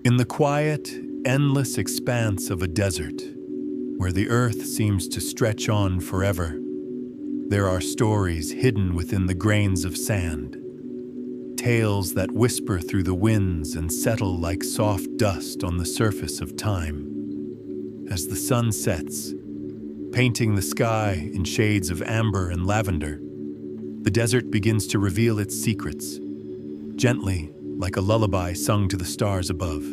In the quiet, endless expanse of a desert, where the earth seems to stretch on forever, there are stories hidden within the grains of sand, tales that whisper through the winds and settle like soft dust on the surface of time. As the sun sets, painting the sky in shades of amber and lavender, the desert begins to reveal its secrets, gently, like a lullaby sung to the stars above.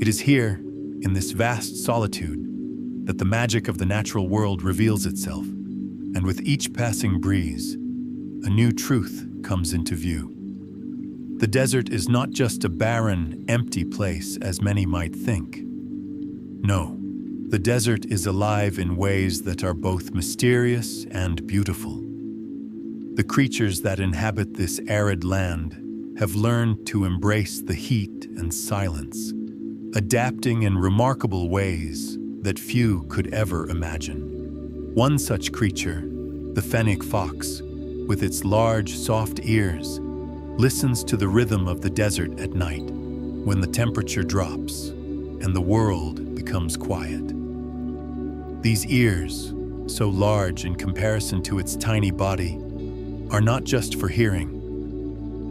It is here, in this vast solitude, that the magic of the natural world reveals itself, and with each passing breeze, a new truth comes into view. The desert is not just a barren, empty place as many might think. No, the desert is alive in ways that are both mysterious and beautiful. The creatures that inhabit this arid land have learned to embrace the heat and silence, adapting in remarkable ways that few could ever imagine. One such creature, the fennec fox, with its large, soft ears, listens to the rhythm of the desert at night when the temperature drops and the world becomes quiet. These ears, so large in comparison to its tiny body, are not just for hearing.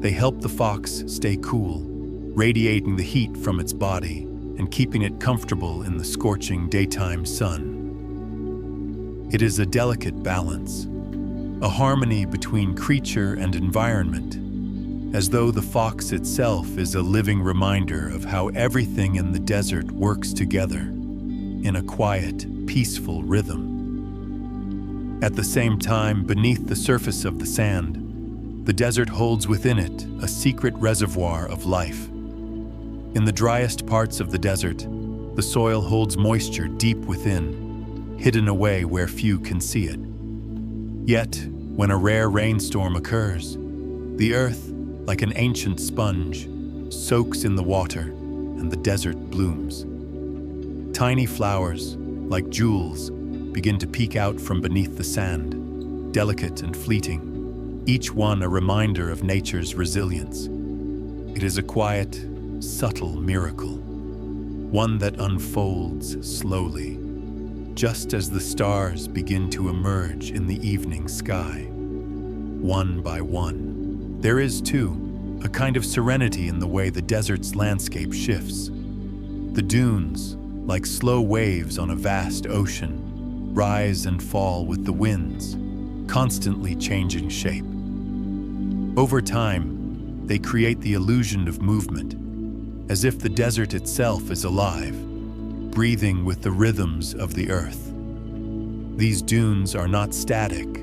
They help the fox stay cool, radiating the heat from its body and keeping it comfortable in the scorching daytime sun. It is a delicate balance, a harmony between creature and environment, as though the fox itself is a living reminder of how everything in the desert works together in a quiet, peaceful rhythm. At the same time, beneath the surface of the sand, the desert holds within it a secret reservoir of life. In the driest parts of the desert, the soil holds moisture deep within, hidden away where few can see it. Yet, when a rare rainstorm occurs, the earth, like an ancient sponge, soaks in the water and the desert blooms. Tiny flowers, like jewels, begin to peek out from beneath the sand, delicate and fleeting, each one a reminder of nature's resilience. It is a quiet, subtle miracle, one that unfolds slowly, just as the stars begin to emerge in the evening sky, one by one. There is, too, a kind of serenity in the way the desert's landscape shifts. The dunes, like slow waves on a vast ocean, rise and fall with the winds, constantly changing shape. Over time, they create the illusion of movement, as if the desert itself is alive, breathing with the rhythms of the earth. These dunes are not static.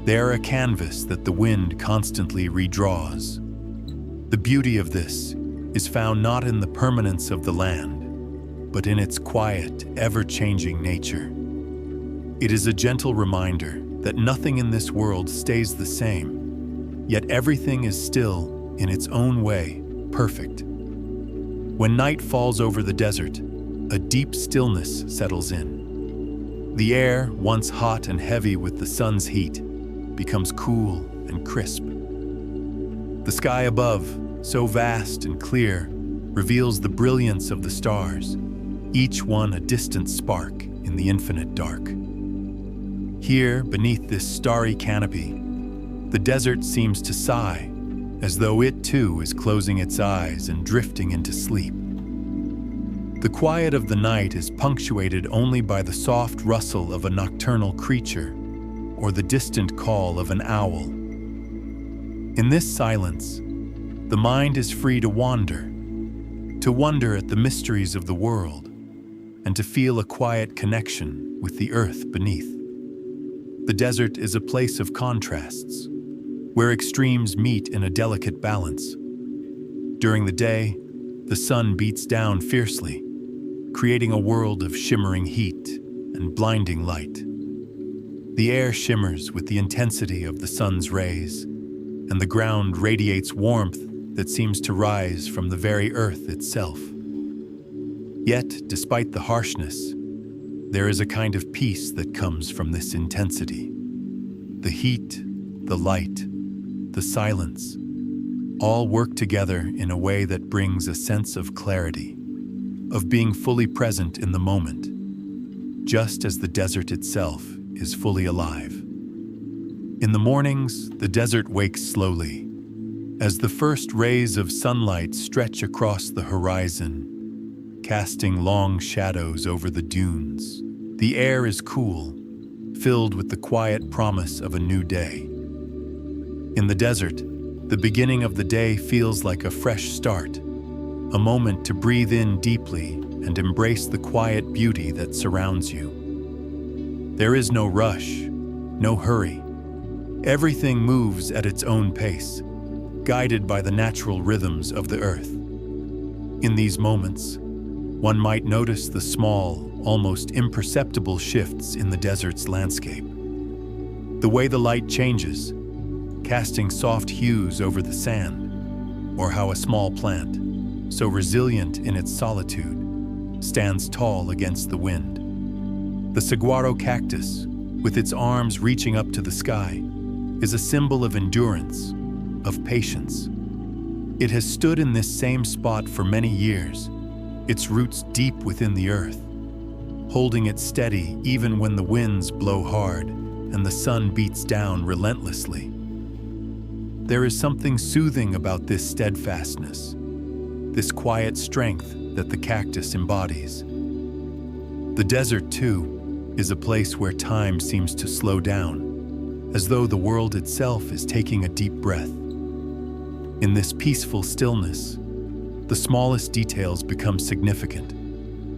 They are a canvas that the wind constantly redraws. The beauty of this is found not in the permanence of the land, but in its quiet, ever-changing nature. It is a gentle reminder that nothing in this world stays the same, yet everything is still, in its own way, perfect. When night falls over the desert, a deep stillness settles in. The air, once hot and heavy with the sun's heat, becomes cool and crisp. The sky above, so vast and clear, reveals the brilliance of the stars, each one a distant spark in the infinite dark. Here, beneath this starry canopy, the desert seems to sigh, as though it too is closing its eyes and drifting into sleep. The quiet of the night is punctuated only by the soft rustle of a nocturnal creature or the distant call of an owl. In this silence, the mind is free to wonder at the mysteries of the world, and to feel a quiet connection with the earth beneath. The desert is a place of contrasts, where extremes meet in a delicate balance. During the day, the sun beats down fiercely, creating a world of shimmering heat and blinding light. The air shimmers with the intensity of the sun's rays, and the ground radiates warmth that seems to rise from the very earth itself. Yet, despite the harshness, there is a kind of peace that comes from this intensity. The heat, the light, the silence, All work together in a way that brings a sense of clarity, of being fully present in the moment, just as the desert itself is fully alive. In the mornings, the desert wakes slowly, as the first rays of sunlight stretch across the horizon, casting long shadows over the dunes. The air is cool, filled with the quiet promise of a new day. In the desert, the beginning of the day feels like a fresh start, a moment to breathe in deeply and embrace the quiet beauty that surrounds you. There is no rush, no hurry. Everything moves at its own pace, guided by the natural rhythms of the earth. In these moments, one might notice the small, almost imperceptible shifts in the desert's landscape. The way the light changes, casting soft hues over the sand, or how a small plant, so resilient in its solitude, stands tall against the wind. The saguaro cactus, with its arms reaching up to the sky, is a symbol of endurance, of patience. It has stood in this same spot for many years, its roots deep within the earth, holding it steady even when the winds blow hard and the sun beats down relentlessly. There is something soothing about this steadfastness, this quiet strength that the cactus embodies. The desert, too, is a place where time seems to slow down, as though the world itself is taking a deep breath. In this peaceful stillness, the smallest details become significant,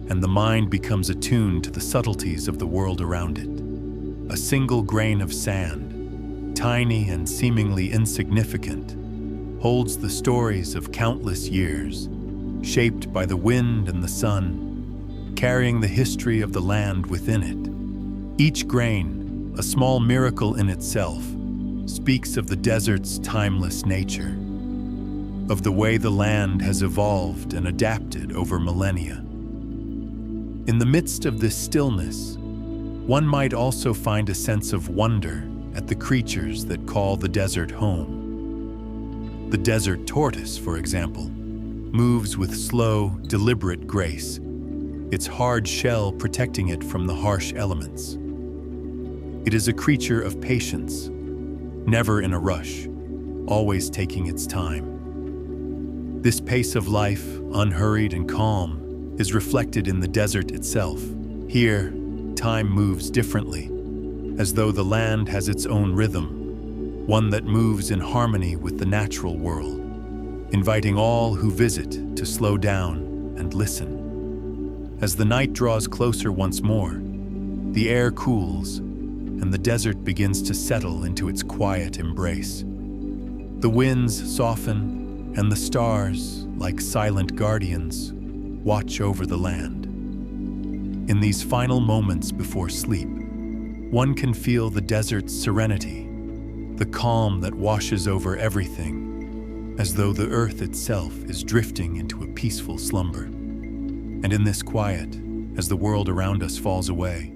and the mind becomes attuned to the subtleties of the world around it. A single grain of sand, tiny and seemingly insignificant, holds the stories of countless years, shaped by the wind and the sun, carrying the history of the land within it. Each grain, a small miracle in itself, speaks of the desert's timeless nature, of the way the land has evolved and adapted over millennia. In the midst of this stillness, one might also find a sense of wonder at the creatures that call the desert home. The desert tortoise, for example, moves with slow, deliberate grace, its hard shell protecting it from the harsh elements. It is a creature of patience, never in a rush, always taking its time. This pace of life, unhurried and calm, is reflected in the desert itself. Here, time moves differently, as though the land has its own rhythm, one that moves in harmony with the natural world, inviting all who visit to slow down and listen. As the night draws closer once more, the air cools, and the desert begins to settle into its quiet embrace. The winds soften, and the stars, like silent guardians, watch over the land. In these final moments before sleep, one can feel the desert's serenity, the calm that washes over everything, as though the earth itself is drifting into a peaceful slumber. And in this quiet, as the world around us falls away,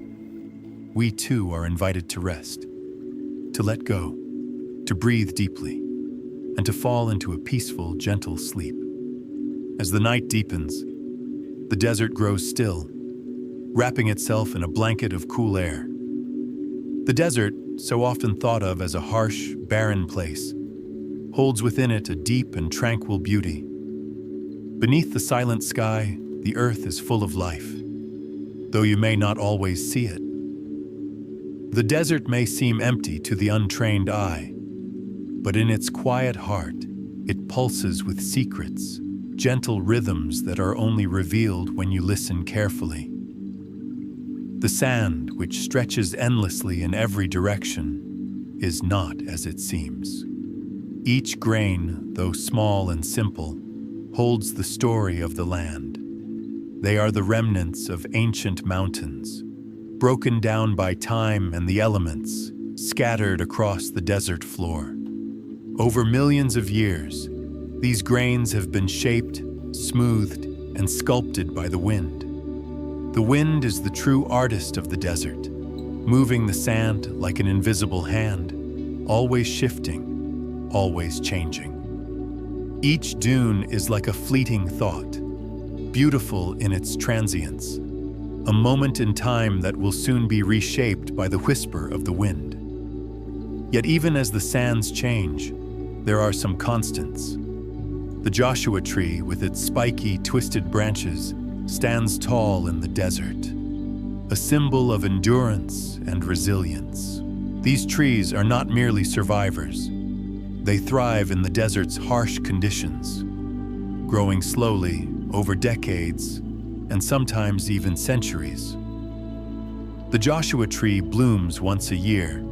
we too are invited to rest, to let go, to breathe deeply, and to fall into a peaceful, gentle sleep. As the night deepens, the desert grows still, wrapping itself in a blanket of cool air. The desert, so often thought of as a harsh, barren place, holds within it a deep and tranquil beauty. Beneath the silent sky, the earth is full of life, though you may not always see it. The desert may seem empty to the untrained eye, but in its quiet heart, it pulses with secrets, gentle rhythms that are only revealed when you listen carefully. The sand, which stretches endlessly in every direction, is not as it seems. Each grain, though small and simple, holds the story of the land. They are the remnants of ancient mountains, broken down by time and the elements, scattered across the desert floor. Over millions of years, these grains have been shaped, smoothed, and sculpted by the wind. The wind is the true artist of the desert, moving the sand like an invisible hand, always shifting, always changing. Each dune is like a fleeting thought, beautiful in its transience, a moment in time that will soon be reshaped by the whisper of the wind. Yet even as the sands change, there are some constants. The Joshua tree, with its spiky, twisted branches, stands tall in the desert, a symbol of endurance and resilience. These trees are not merely survivors. They thrive in the desert's harsh conditions, growing slowly over decades and sometimes even centuries. The Joshua tree blooms once a year,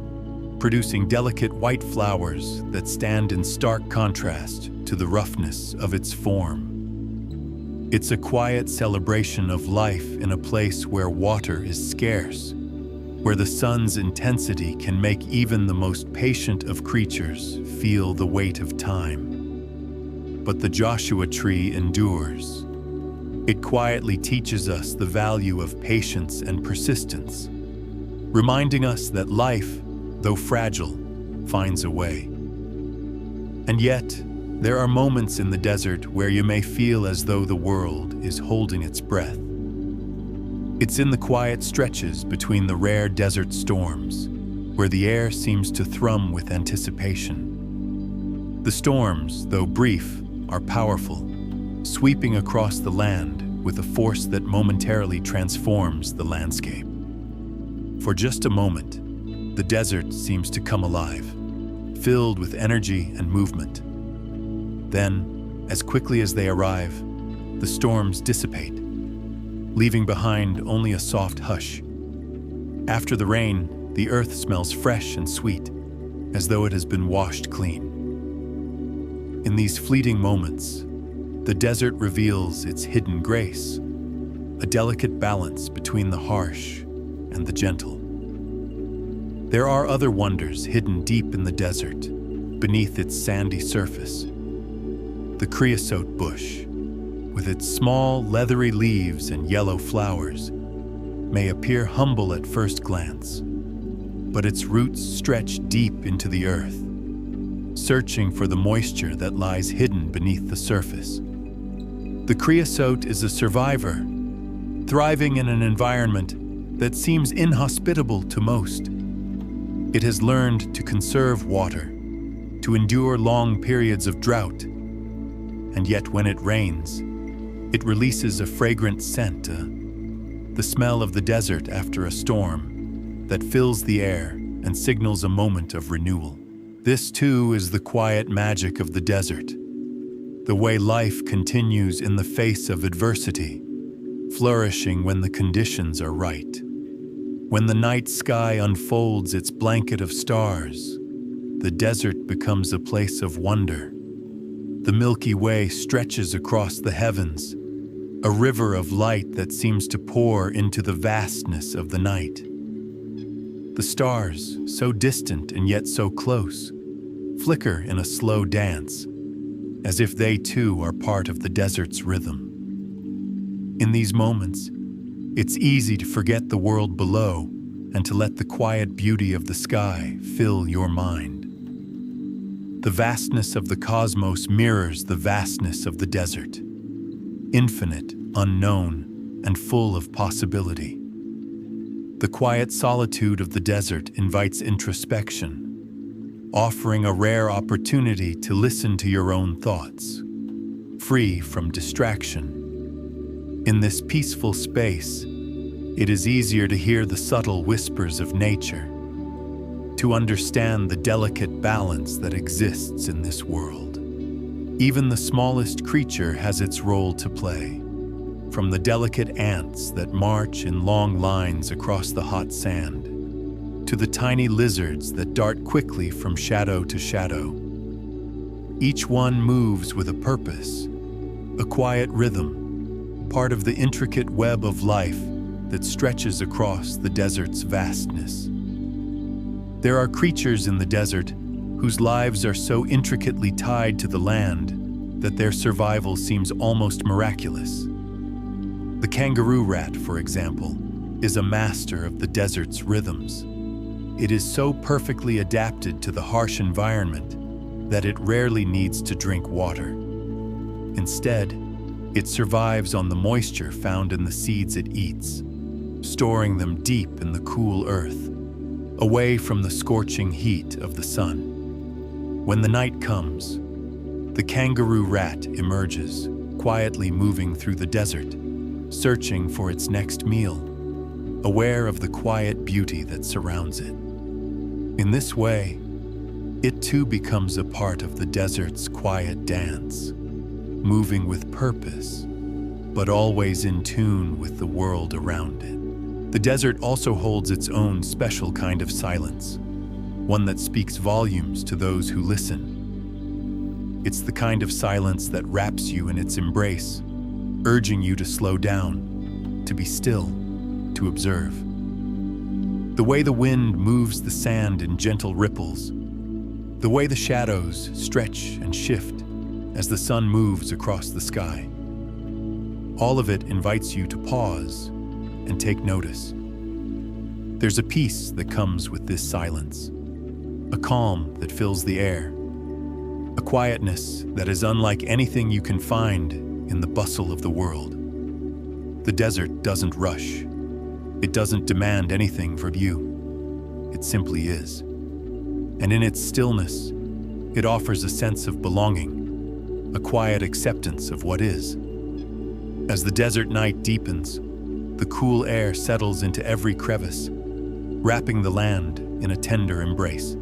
producing delicate white flowers that stand in stark contrast to the roughness of its form. It's a quiet celebration of life in a place where water is scarce, where the sun's intensity can make even the most patient of creatures feel the weight of time. But the Joshua tree endures. It quietly teaches us the value of patience and persistence, reminding us that life, though fragile, finds a way. And yet, there are moments in the desert where you may feel as though the world is holding its breath. It's in the quiet stretches between the rare desert storms, where the air seems to thrum with anticipation. The storms, though brief, are powerful, sweeping across the land with a force that momentarily transforms the landscape. For just a moment, the desert seems to come alive, filled with energy and movement. Then, as quickly as they arrive, the storms dissipate, leaving behind only a soft hush. After the rain, the earth smells fresh and sweet, as though it has been washed clean. In these fleeting moments, the desert reveals its hidden grace, a delicate balance between the harsh and the gentle. There are other wonders hidden deep in the desert, beneath its sandy surface. The creosote bush, with its small, leathery leaves and yellow flowers, may appear humble at first glance, but its roots stretch deep into the earth, searching for the moisture that lies hidden beneath the surface. The creosote is a survivor, thriving in an environment that seems inhospitable to most. It has learned to conserve water, to endure long periods of drought, and yet when it rains, it releases a fragrant scent, the smell of the desert after a storm, that fills the air and signals a moment of renewal. This too is the quiet magic of the desert, the way life continues in the face of adversity, flourishing when the conditions are right. When the night sky unfolds its blanket of stars, the desert becomes a place of wonder. The Milky Way stretches across the heavens, a river of light that seems to pour into the vastness of the night. The stars, so distant and yet so close, flicker in a slow dance, as if they too are part of the desert's rhythm. In these moments, it's easy to forget the world below and to let the quiet beauty of the sky fill your mind. The vastness of the cosmos mirrors the vastness of the desert, infinite, unknown, and full of possibility. The quiet solitude of the desert invites introspection, offering a rare opportunity to listen to your own thoughts, free from distraction. In this peaceful space, it is easier to hear the subtle whispers of nature, to understand the delicate balance that exists in this world. Even the smallest creature has its role to play, from the delicate ants that march in long lines across the hot sand, to the tiny lizards that dart quickly from shadow to shadow. Each one moves with a purpose, a quiet rhythm, part of the intricate web of life that stretches across the desert's vastness. There are creatures in the desert whose lives are so intricately tied to the land that their survival seems almost miraculous. The kangaroo rat, for example, is a master of the desert's rhythms. It is so perfectly adapted to the harsh environment that it rarely needs to drink water. Instead, it survives on the moisture found in the seeds it eats, storing them deep in the cool earth, away from the scorching heat of the sun. When the night comes, the kangaroo rat emerges, quietly moving through the desert, searching for its next meal, aware of the quiet beauty that surrounds it. In this way, it too becomes a part of the desert's quiet dance, moving with purpose, but always in tune with the world around it. The desert also holds its own special kind of silence, one that speaks volumes to those who listen. It's the kind of silence that wraps you in its embrace, urging you to slow down, to be still, to observe. The way the wind moves the sand in gentle ripples, the way the shadows stretch and shift as the sun moves across the sky. All of it invites you to pause and take notice. There's a peace that comes with this silence, a calm that fills the air, a quietness that is unlike anything you can find in the bustle of the world. The desert doesn't rush. It doesn't demand anything from you. It simply is. And in its stillness, it offers a sense of belonging, a quiet acceptance of what is. As the desert night deepens, the cool air settles into every crevice, wrapping the land in a tender embrace.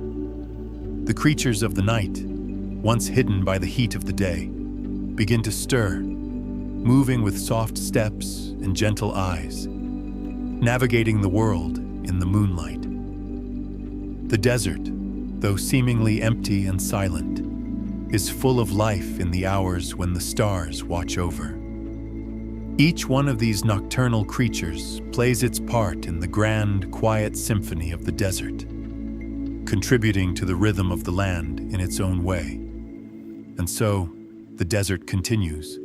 The creatures of the night, once hidden by the heat of the day, begin to stir, moving with soft steps and gentle eyes, navigating the world in the moonlight. The desert, though seemingly empty and silent, is full of life in the hours when the stars watch over. Each one of these nocturnal creatures plays its part in the grand, quiet symphony of the desert, contributing to the rhythm of the land in its own way. And so, the desert continues,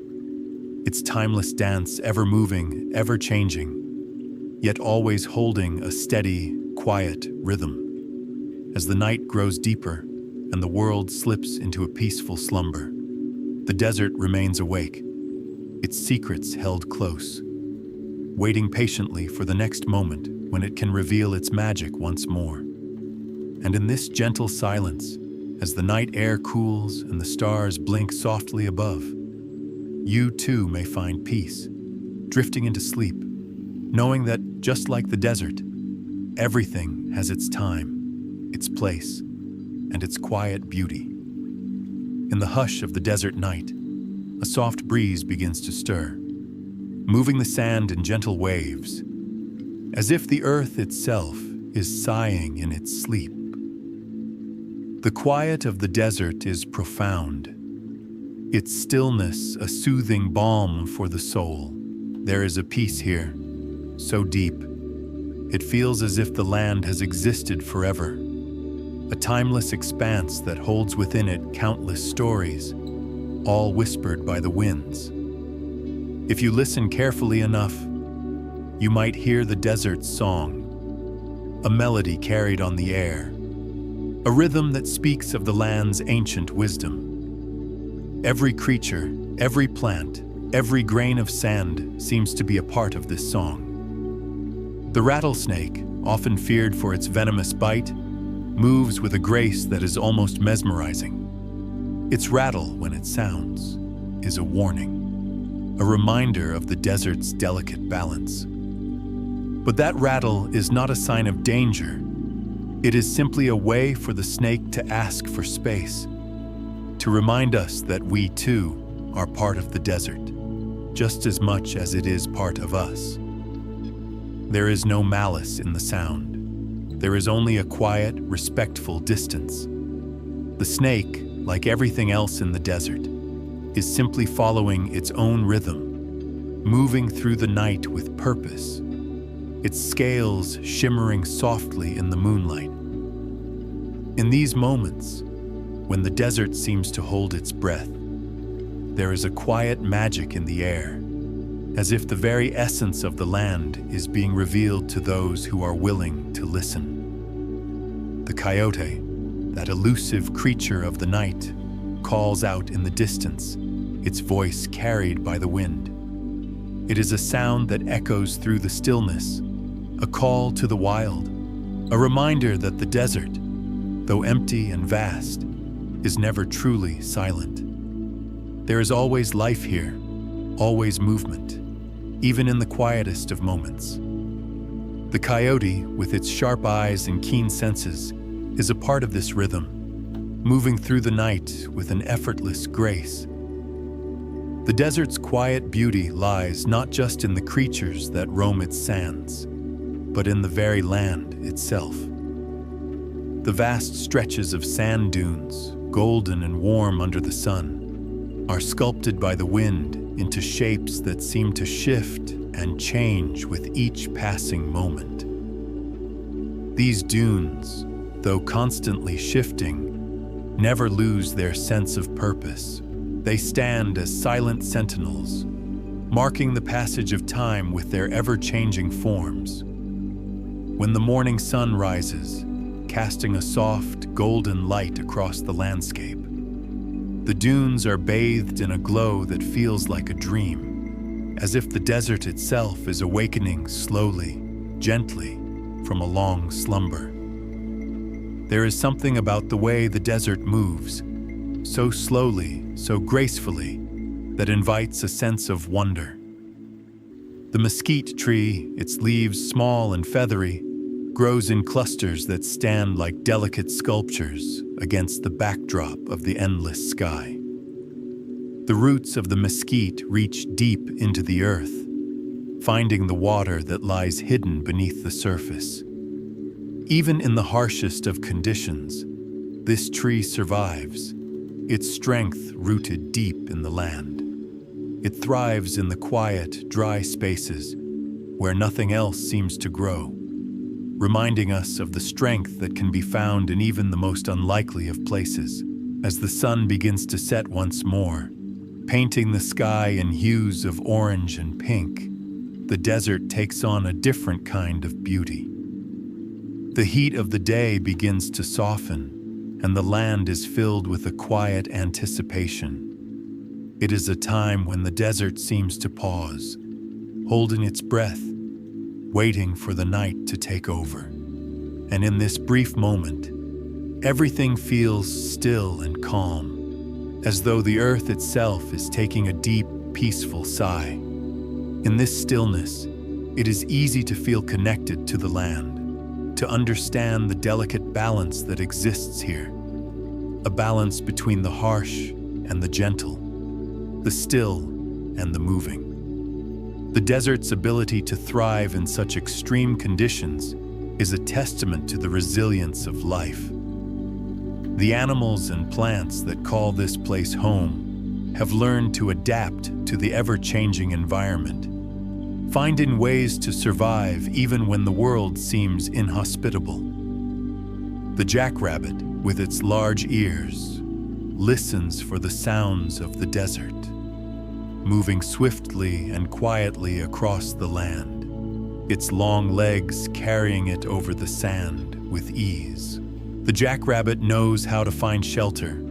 its timeless dance ever moving, ever changing, yet always holding a steady, quiet rhythm. As the night grows deeper and the world slips into a peaceful slumber, the desert remains awake, its secrets held close, waiting patiently for the next moment when it can reveal its magic once more. And in this gentle silence, as the night air cools and the stars blink softly above, you too may find peace, drifting into sleep, knowing that, just like the desert, everything has its time, its place, and its quiet beauty. In the hush of the desert night, a soft breeze begins to stir, moving the sand in gentle waves, as if the earth itself is sighing in its sleep. The quiet of the desert is profound, its stillness a soothing balm for the soul. There is a peace here, so deep, it feels as if the land has existed forever. A timeless expanse that holds within it countless stories, all whispered by the winds. If you listen carefully enough, you might hear the desert's song, a melody carried on the air, a rhythm that speaks of the land's ancient wisdom. Every creature, every plant, every grain of sand seems to be a part of this song. The rattlesnake, often feared for its venomous bite, moves with a grace that is almost mesmerizing. Its rattle, when it sounds, is a warning, a reminder of the desert's delicate balance. But that rattle is not a sign of danger. It is simply a way for the snake to ask for space, to remind us that we too are part of the desert, just as much as it is part of us. There is no malice in the sound. There is only a quiet, respectful distance. The snake, like everything else in the desert, is simply following its own rhythm, moving through the night with purpose, its scales shimmering softly in the moonlight. In these moments, when the desert seems to hold its breath, there is a quiet magic in the air, as if the very essence of the land is being revealed to those who are willing to listen. The coyote, that elusive creature of the night, calls out in the distance, its voice carried by the wind. It is a sound that echoes through the stillness, a call to the wild, a reminder that the desert, though empty and vast, is never truly silent. There is always life here, always movement, even in the quietest of moments. The coyote, with its sharp eyes and keen senses, is a part of this rhythm, moving through the night with an effortless grace. The desert's quiet beauty lies not just in the creatures that roam its sands, but in the very land itself. The vast stretches of sand dunes, golden and warm under the sun, are sculpted by the wind into shapes that seem to shift and change with each passing moment. These dunes, though constantly shifting, never lose their sense of purpose. They stand as silent sentinels, marking the passage of time with their ever-changing forms. When the morning sun rises, casting a soft, golden light across the landscape, the dunes are bathed in a glow that feels like a dream, as if the desert itself is awakening slowly, gently, from a long slumber. There is something about the way the desert moves, so slowly, so gracefully, that invites a sense of wonder. The mesquite tree, its leaves small and feathery, grows in clusters that stand like delicate sculptures against the backdrop of the endless sky. The roots of the mesquite reach deep into the earth, finding the water that lies hidden beneath the surface. Even in the harshest of conditions, this tree survives, its strength rooted deep in the land. It thrives in the quiet, dry spaces where nothing else seems to grow, reminding us of the strength that can be found in even the most unlikely of places. As the sun begins to set once more, painting the sky in hues of orange and pink, the desert takes on a different kind of beauty. The heat of the day begins to soften, and the land is filled with a quiet anticipation. It is a time when the desert seems to pause, holding its breath, waiting for the night to take over. And in this brief moment, everything feels still and calm, as though the earth itself is taking a deep, peaceful sigh. In this stillness, it is easy to feel connected to the land, to understand the delicate balance that exists here, a balance between the harsh and the gentle, the still and the moving. The desert's ability to thrive in such extreme conditions is a testament to the resilience of life. The animals and plants that call this place home have learned to adapt to the ever-changing environment, finding ways to survive even when the world seems inhospitable. The jackrabbit, with its large ears, listens for the sounds of the desert, moving swiftly and quietly across the land, its long legs carrying it over the sand with ease. The jackrabbit knows how to find shelter,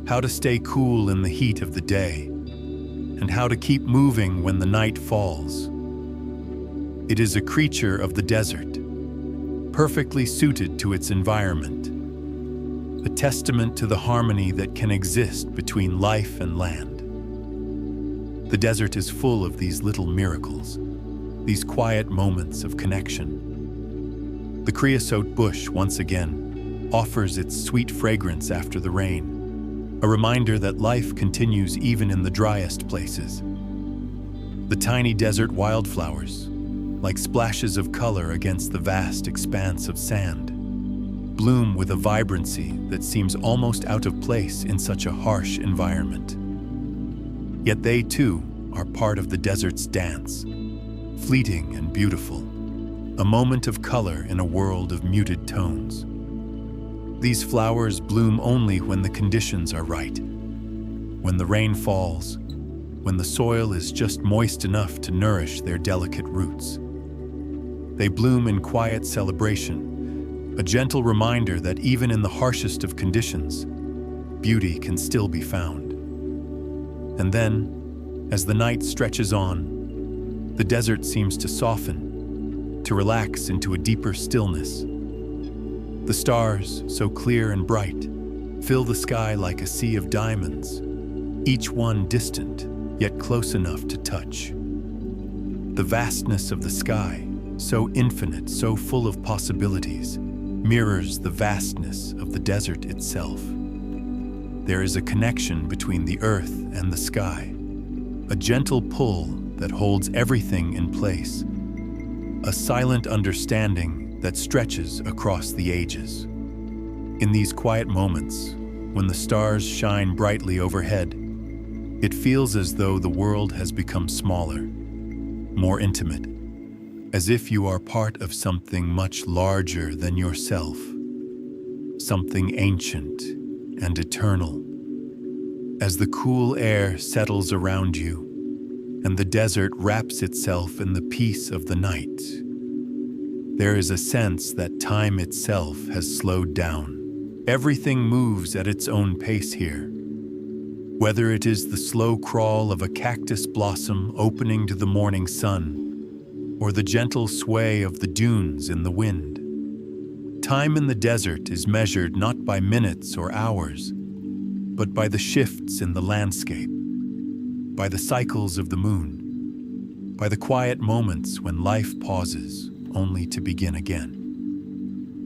how to stay cool in the heat of the day, and how to keep moving when the night falls. It is a creature of the desert, perfectly suited to its environment, a testament to the harmony that can exist between life and land. The desert is full of these little miracles, these quiet moments of connection. The creosote bush, once again, offers its sweet fragrance after the rain, a reminder that life continues even in the driest places. The tiny desert wildflowers, like splashes of color against the vast expanse of sand, bloom with a vibrancy that seems almost out of place in such a harsh environment. Yet they, too, are part of the desert's dance, fleeting and beautiful, a moment of color in a world of muted tones. These flowers bloom only when the conditions are right, when the rain falls, when the soil is just moist enough to nourish their delicate roots. They bloom in quiet celebration, a gentle reminder that even in the harshest of conditions, beauty can still be found. And then, as the night stretches on, the desert seems to soften, to relax into a deeper stillness. The stars, so clear and bright, fill the sky like a sea of diamonds, each one distant, yet close enough to touch. The vastness of the sky, so infinite, so full of possibilities, mirrors the vastness of the desert itself. There is a connection between the earth and the sky, a gentle pull that holds everything in place, a silent understanding that stretches across the ages. In these quiet moments, when the stars shine brightly overhead, it feels as though the world has become smaller, more intimate, as if you are part of something much larger than yourself, something ancient and eternal. As the cool air settles around you and the desert wraps itself in the peace of the night, there is a sense that time itself has slowed down. Everything moves at its own pace here. Whether it is the slow crawl of a cactus blossom opening to the morning sun, or the gentle sway of the dunes in the wind, time in the desert is measured not by minutes or hours, but by the shifts in the landscape, by the cycles of the moon, by the quiet moments when life pauses only to begin again.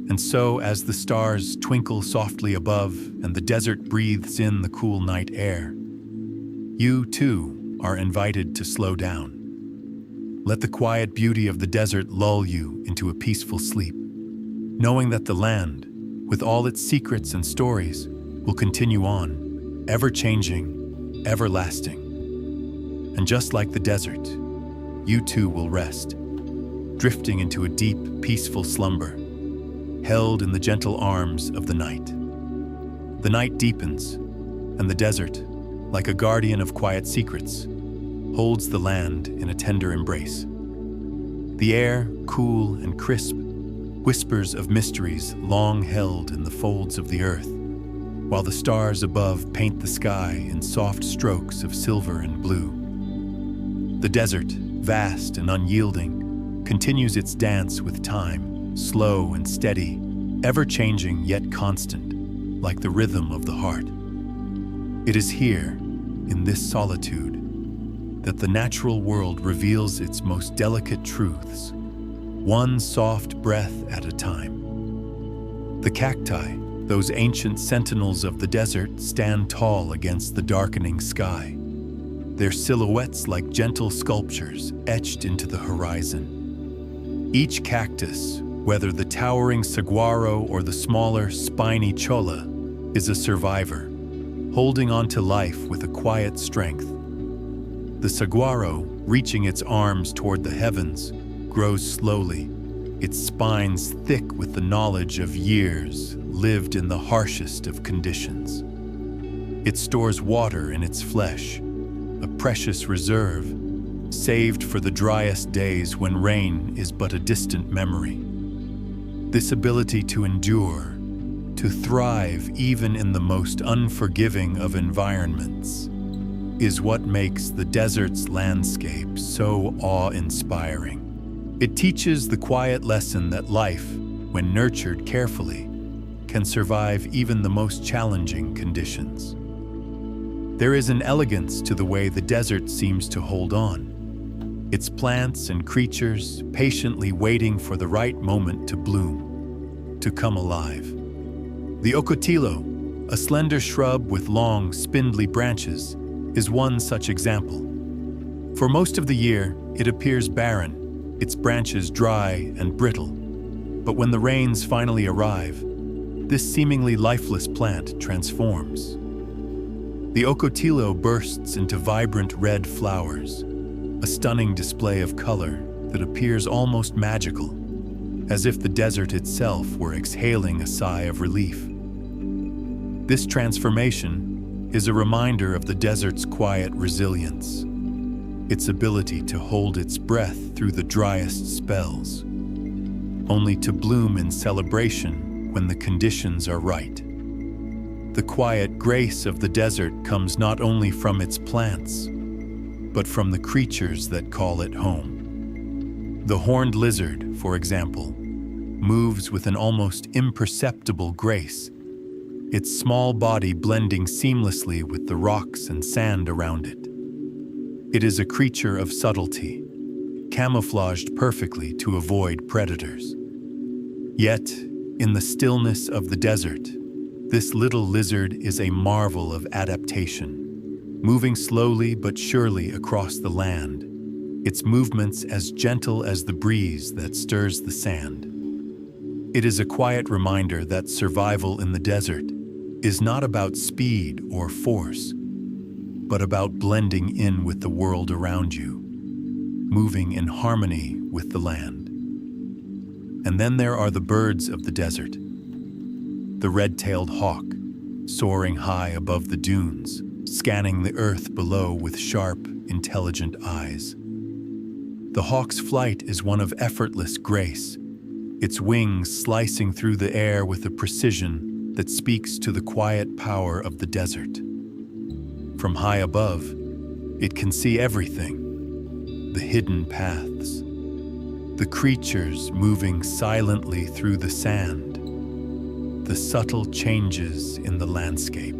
And so, as the stars twinkle softly above and the desert breathes in the cool night air, you, too, are invited to slow down. Let the quiet beauty of the desert lull you into a peaceful sleep, knowing that the land, with all its secrets and stories, will continue on, ever-changing, everlasting. And just like the desert, you too will rest, drifting into a deep, peaceful slumber, held in the gentle arms of the night. The night deepens, and the desert, like a guardian of quiet secrets, holds the land in a tender embrace. The air, cool and crisp, whispers of mysteries long held in the folds of the earth, while the stars above paint the sky in soft strokes of silver and blue. The desert, vast and unyielding, continues its dance with time, slow and steady, ever-changing yet constant, like the rhythm of the heart. It is here, in this solitude, that the natural world reveals its most delicate truths, one soft breath at a time. The cacti, those ancient sentinels of the desert, stand tall against the darkening sky, their silhouettes like gentle sculptures etched into the horizon. Each cactus, whether the towering saguaro or the smaller, spiny cholla, is a survivor, holding on to life with a quiet strength. The saguaro, reaching its arms toward the heavens, grows slowly, its spines thick with the knowledge of years lived in the harshest of conditions. It stores water in its flesh, a precious reserve, saved for the driest days when rain is but a distant memory. This ability to endure, to thrive even in the most unforgiving of environments, is what makes the desert's landscape so awe-inspiring. It teaches the quiet lesson that life, when nurtured carefully, can survive even the most challenging conditions. There is an elegance to the way the desert seems to hold on, its plants and creatures patiently waiting for the right moment to bloom, to come alive. The ocotillo, a slender shrub with long, spindly branches, is one such example. For most of the year, it appears barren, its branches dry and brittle. But when the rains finally arrive, this seemingly lifeless plant transforms. The ocotillo bursts into vibrant red flowers, a stunning display of color that appears almost magical, as if the desert itself were exhaling a sigh of relief. This transformation is a reminder of the desert's quiet resilience, its ability to hold its breath through the driest spells, only to bloom in celebration when the conditions are right. The quiet grace of the desert comes not only from its plants, but from the creatures that call it home. The horned lizard, for example, moves with an almost imperceptible grace, its small body blending seamlessly with the rocks and sand around it. It is a creature of subtlety, camouflaged perfectly to avoid predators. Yet, in the stillness of the desert, this little lizard is a marvel of adaptation, moving slowly but surely across the land, its movements as gentle as the breeze that stirs the sand. It is a quiet reminder that survival in the desert is not about speed or force, but about blending in with the world around you, moving in harmony with the land. And then there are the birds of the desert. The red-tailed hawk, soaring high above the dunes, scanning the earth below with sharp, intelligent eyes. The hawk's flight is one of effortless grace, its wings slicing through the air with a precision that speaks to the quiet power of the desert. From high above, it can see everything: the hidden paths, the creatures moving silently through the sand, the subtle changes in the landscape.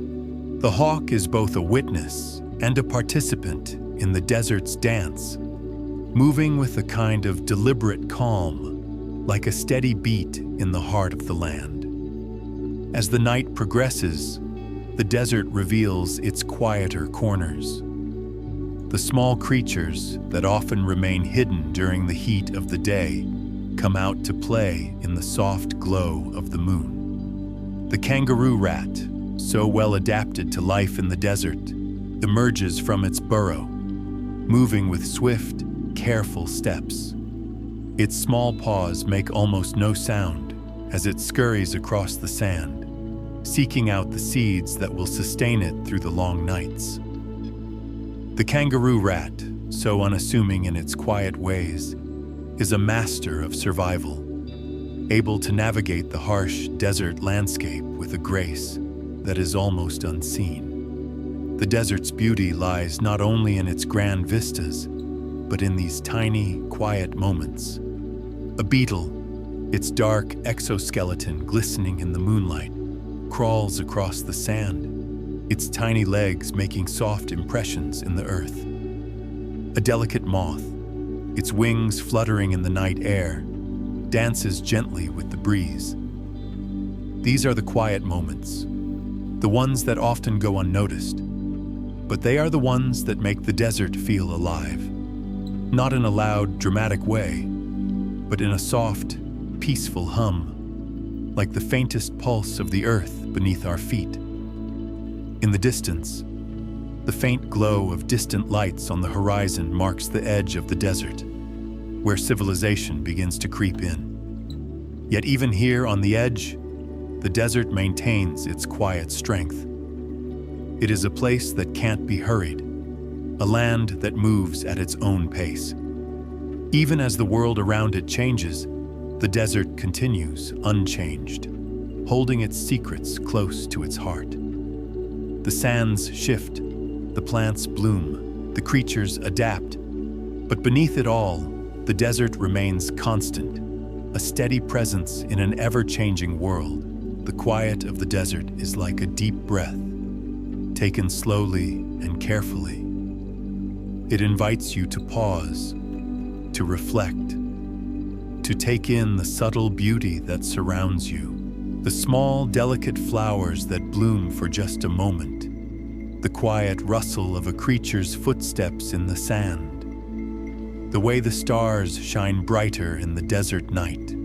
The hawk is both a witness and a participant in the desert's dance, moving with a kind of deliberate calm, like a steady beat in the heart of the land. As the night progresses, the desert reveals its quieter corners. The small creatures that often remain hidden during the heat of the day come out to play in the soft glow of the moon. The kangaroo rat, so well adapted to life in the desert, emerges from its burrow, moving with swift, careful steps. Its small paws make almost no sound as it scurries across the sand, seeking out the seeds that will sustain it through the long nights. The kangaroo rat, so unassuming in its quiet ways, is a master of survival, able to navigate the harsh desert landscape with a grace that is almost unseen. The desert's beauty lies not only in its grand vistas, but in these tiny, quiet moments. A beetle, its dark exoskeleton glistening in the moonlight, crawls across the sand, its tiny legs making soft impressions in the earth. A delicate moth, its wings fluttering in the night air, dances gently with the breeze. These are the quiet moments, the ones that often go unnoticed, but they are the ones that make the desert feel alive. Not in a loud, dramatic way, but in a soft, peaceful hum, like the faintest pulse of the earth beneath our feet. In the distance, the faint glow of distant lights on the horizon marks the edge of the desert, where civilization begins to creep in. Yet even here on the edge, the desert maintains its quiet strength. It is a place that can't be hurried, a land that moves at its own pace. Even as the world around it changes, the desert continues unchanged, holding its secrets close to its heart. The sands shift, the plants bloom, the creatures adapt, but beneath it all, the desert remains constant, a steady presence in an ever-changing world. The quiet of the desert is like a deep breath, taken slowly and carefully. It invites you to pause, to reflect, to take in the subtle beauty that surrounds you, the small, delicate flowers that bloom for just a moment, the quiet rustle of a creature's footsteps in the sand, the way the stars shine brighter in the desert night.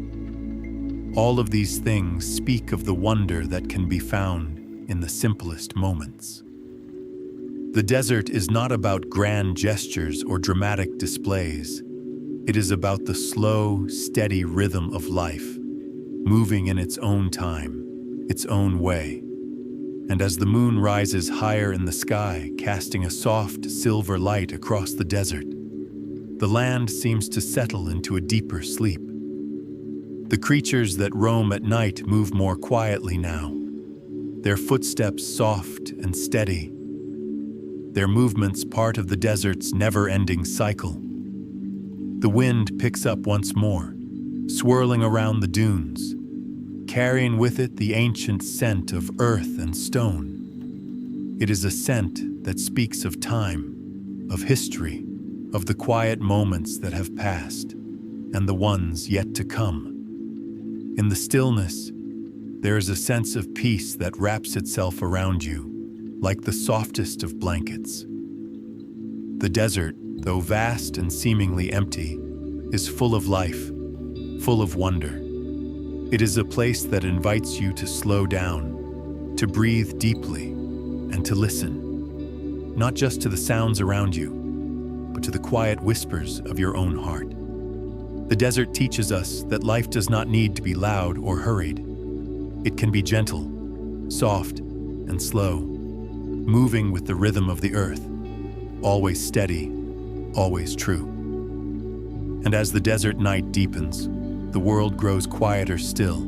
All of these things speak of the wonder that can be found in the simplest moments. The desert is not about grand gestures or dramatic displays. It is about the slow, steady rhythm of life, moving in its own time, its own way. And as the moon rises higher in the sky, casting a soft, silver light across the desert, the land seems to settle into a deeper sleep. The creatures that roam at night move more quietly now, their footsteps soft and steady, their movements part of the desert's never-ending cycle. The wind picks up once more, swirling around the dunes, carrying with it the ancient scent of earth and stone. It is a scent that speaks of time, of history, of the quiet moments that have passed, and the ones yet to come. In the stillness, there is a sense of peace that wraps itself around you, like the softest of blankets. The desert, though vast and seemingly empty, is full of life, full of wonder. It is a place that invites you to slow down, to breathe deeply, and to listen, not just to the sounds around you, but to the quiet whispers of your own heart. The desert teaches us that life does not need to be loud or hurried. It can be gentle, soft, and slow, moving with the rhythm of the earth, always steady, always true. And as the desert night deepens, the world grows quieter still,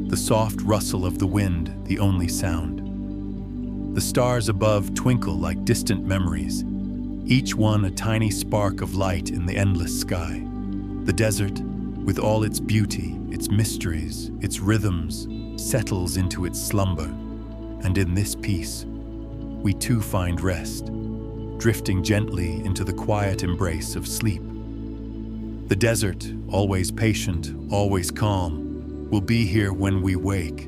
the soft rustle of the wind the only sound. The stars above twinkle like distant memories, each one a tiny spark of light in the endless sky. The desert, with all its beauty, its mysteries, its rhythms, settles into its slumber, and in this peace, we too find rest, drifting gently into the quiet embrace of sleep. The desert, always patient, always calm, will be here when we wake,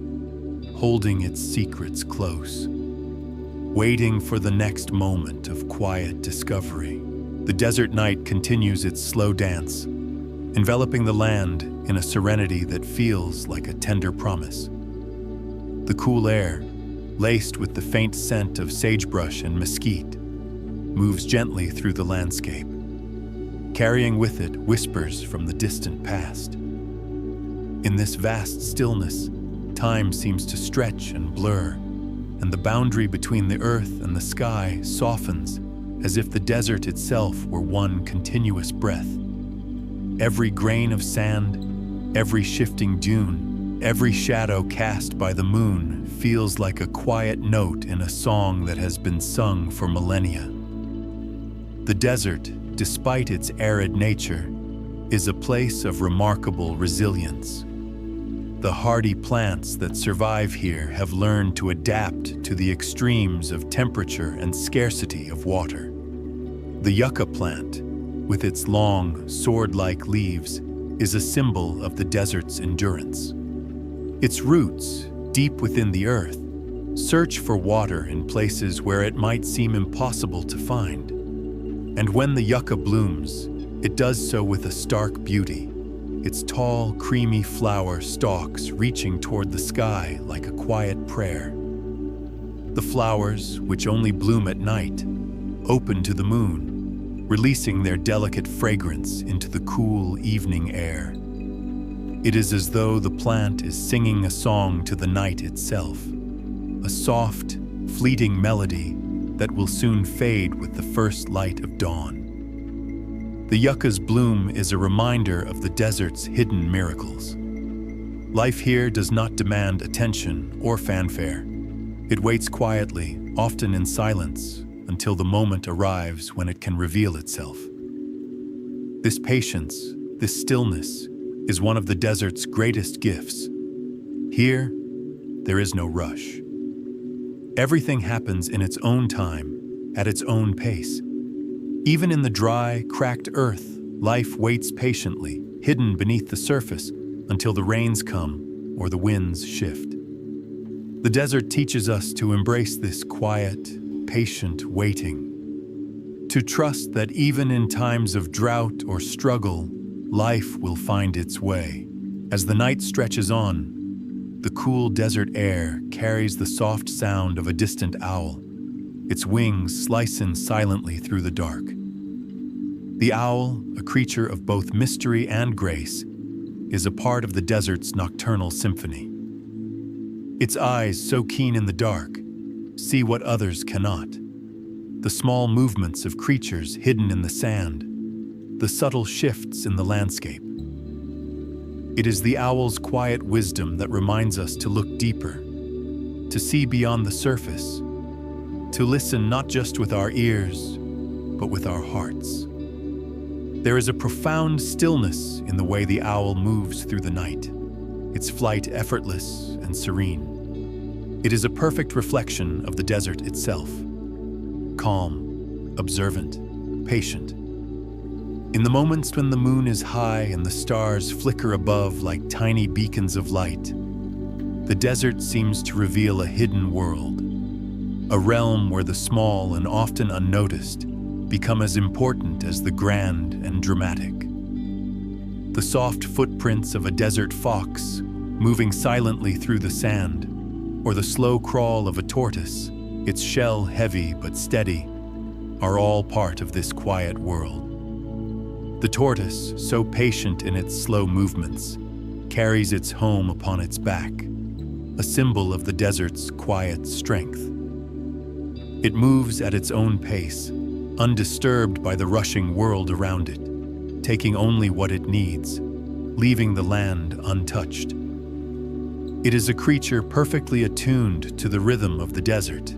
holding its secrets close, waiting for the next moment of quiet discovery. The desert night continues its slow dance, enveloping the land in a serenity that feels like a tender promise. The cool air, laced with the faint scent of sagebrush and mesquite, moves gently through the landscape, carrying with it whispers from the distant past. In this vast stillness, time seems to stretch and blur, and the boundary between the earth and the sky softens as if the desert itself were one continuous breath. Every grain of sand, every shifting dune, every shadow cast by the moon feels like a quiet note in a song that has been sung for millennia. The desert, despite its arid nature, is a place of remarkable resilience. The hardy plants that survive here have learned to adapt to the extremes of temperature and scarcity of water. The yucca plant, with its long, sword-like leaves, is a symbol of the desert's endurance. Its roots, deep within the earth, search for water in places where it might seem impossible to find. And when the yucca blooms, it does so with a stark beauty, its tall, creamy flower stalks reaching toward the sky like a quiet prayer. The flowers, which only bloom at night, open to the moon, releasing their delicate fragrance into the cool evening air. It is as though the plant is singing a song to the night itself, a soft, fleeting melody that will soon fade with the first light of dawn. The yucca's bloom is a reminder of the desert's hidden miracles. Life here does not demand attention or fanfare. It waits quietly, often in silence, until the moment arrives when it can reveal itself. This patience, this stillness, is one of the desert's greatest gifts. Here, there is no rush. Everything happens in its own time, at its own pace. Even in the dry, cracked earth, life waits patiently, hidden beneath the surface, until the rains come or the winds shift. The desert teaches us to embrace this quiet, patient waiting, to trust that even in times of drought or struggle, life will find its way. As the night stretches on, the cool desert air carries the soft sound of a distant owl. Its wings slice in silently through the dark. The owl, a creature of both mystery and grace, is a part of the desert's nocturnal symphony. Its eyes, so keen in the dark, see what others cannot. The small movements of creatures hidden in the sand, the subtle shifts in the landscape. It is the owl's quiet wisdom that reminds us to look deeper, to see beyond the surface, to listen not just with our ears, but with our hearts. There is a profound stillness in the way the owl moves through the night, its flight effortless and serene. It is a perfect reflection of the desert itself, calm, observant, patient. In the moments when the moon is high and the stars flicker above like tiny beacons of light, the desert seems to reveal a hidden world, a realm where the small and often unnoticed become as important as the grand and dramatic. The soft footprints of a desert fox moving silently through the sand, or the slow crawl of a tortoise, its shell heavy but steady, are all part of this quiet world. The tortoise, so patient in its slow movements, carries its home upon its back, a symbol of the desert's quiet strength. It moves at its own pace, undisturbed by the rushing world around it, taking only what it needs, leaving the land untouched. It is a creature perfectly attuned to the rhythm of the desert,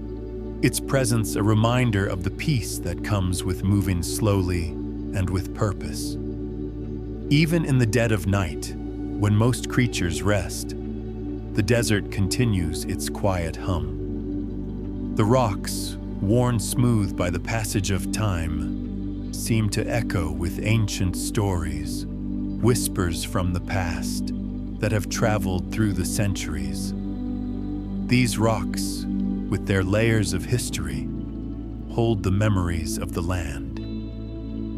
its presence a reminder of the peace that comes with moving slowly and with purpose. Even in the dead of night, when most creatures rest, the desert continues its quiet hum. The rocks, worn smooth by the passage of time, seem to echo with ancient stories, whispers from the past that have traveled through the centuries. These rocks, with their layers of history, hold the memories of the land,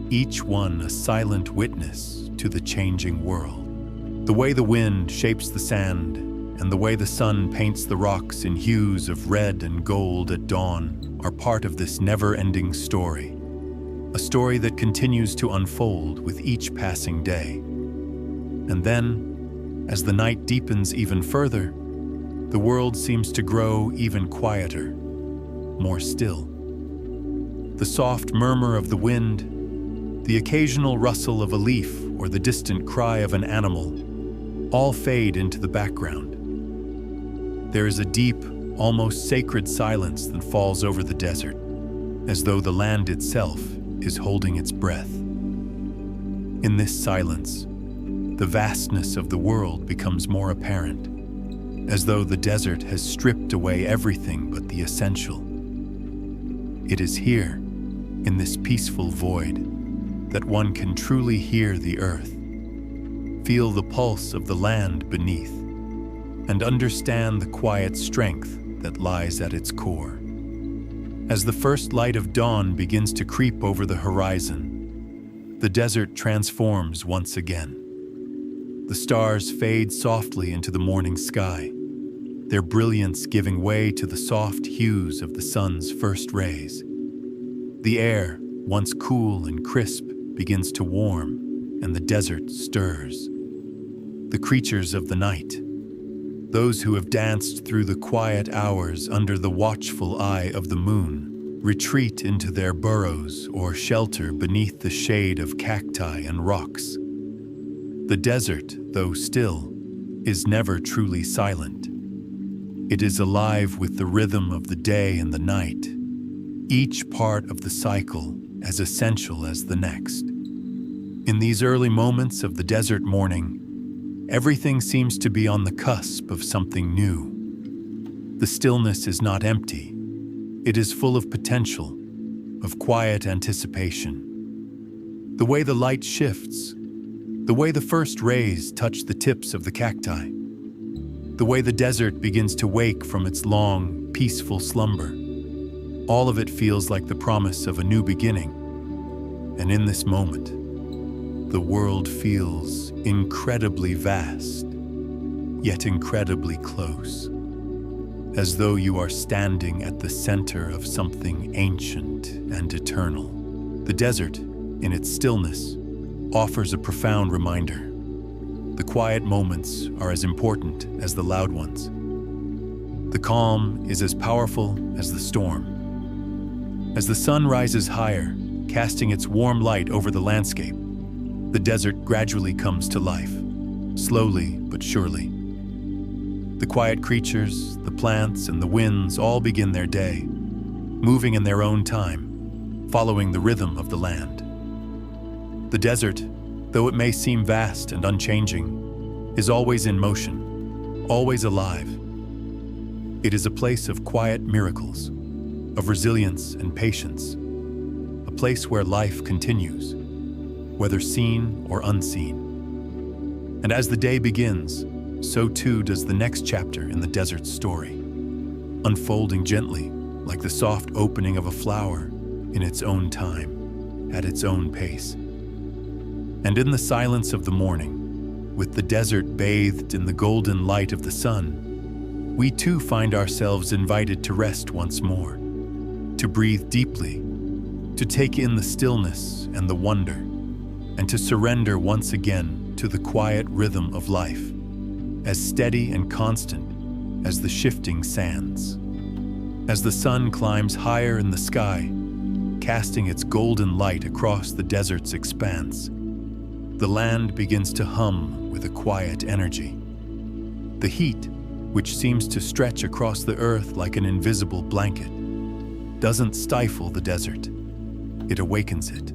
each one a silent witness to the changing world. The way the wind shapes the sand and the way the sun paints the rocks in hues of red and gold at dawn are part of this never-ending story, a story that continues to unfold with each passing day. And then, as the night deepens even further, the world seems to grow even quieter, more still. The soft murmur of the wind, the occasional rustle of a leaf or the distant cry of an animal, all fade into the background. There is a deep, almost sacred silence that falls over the desert, as though the land itself is holding its breath. In this silence, the vastness of the world becomes more apparent, as though the desert has stripped away everything but the essential. It is here, in this peaceful void, that one can truly hear the earth, feel the pulse of the land beneath, and understand the quiet strength that lies at its core. As the first light of dawn begins to creep over the horizon, the desert transforms once again. The stars fade softly into the morning sky, their brilliance giving way to the soft hues of the sun's first rays. The air, once cool and crisp, begins to warm, and the desert stirs. The creatures of the night, those who have danced through the quiet hours under the watchful eye of the moon, retreat into their burrows or shelter beneath the shade of cacti and rocks. The desert, though still, is never truly silent. It is alive with the rhythm of the day and the night, each part of the cycle as essential as the next. In these early moments of the desert morning, everything seems to be on the cusp of something new. The stillness is not empty. It is full of potential, of quiet anticipation. The way the light shifts, the way the first rays touch the tips of the cacti, the way the desert begins to wake from its long, peaceful slumber, all of it feels like the promise of a new beginning. And in this moment, the world feels incredibly vast, yet incredibly close, as though you are standing at the center of something ancient and eternal. The desert, in its stillness, offers a profound reminder. The quiet moments are as important as the loud ones. The calm is as powerful as the storm. As the sun rises higher, casting its warm light over the landscape, the desert gradually comes to life, slowly but surely. The quiet creatures, the plants, and the winds all begin their day, moving in their own time, following the rhythm of the land. The desert, though it may seem vast and unchanging, is always in motion, always alive. It is a place of quiet miracles, of resilience and patience, a place where life continues, whether seen or unseen. And as the day begins, so too does the next chapter in the desert's story, unfolding gently like the soft opening of a flower in its own time, at its own pace. And in the silence of the morning, with the desert bathed in the golden light of the sun, we too find ourselves invited to rest once more, to breathe deeply, to take in the stillness and the wonder, and to surrender once again to the quiet rhythm of life, as steady and constant as the shifting sands. As the sun climbs higher in the sky, casting its golden light across the desert's expanse, the land begins to hum with a quiet energy. The heat, which seems to stretch across the earth like an invisible blanket, doesn't stifle the desert, it awakens it.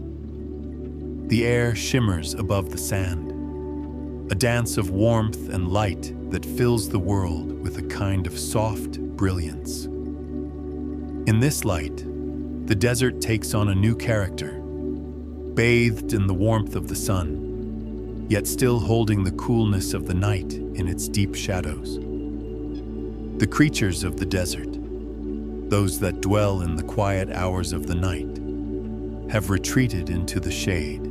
The air shimmers above the sand, a dance of warmth and light that fills the world with a kind of soft brilliance. In this light, the desert takes on a new character, bathed in the warmth of the sun, yet still holding the coolness of the night in its deep shadows. The creatures of the desert, those that dwell in the quiet hours of the night, have retreated into the shade,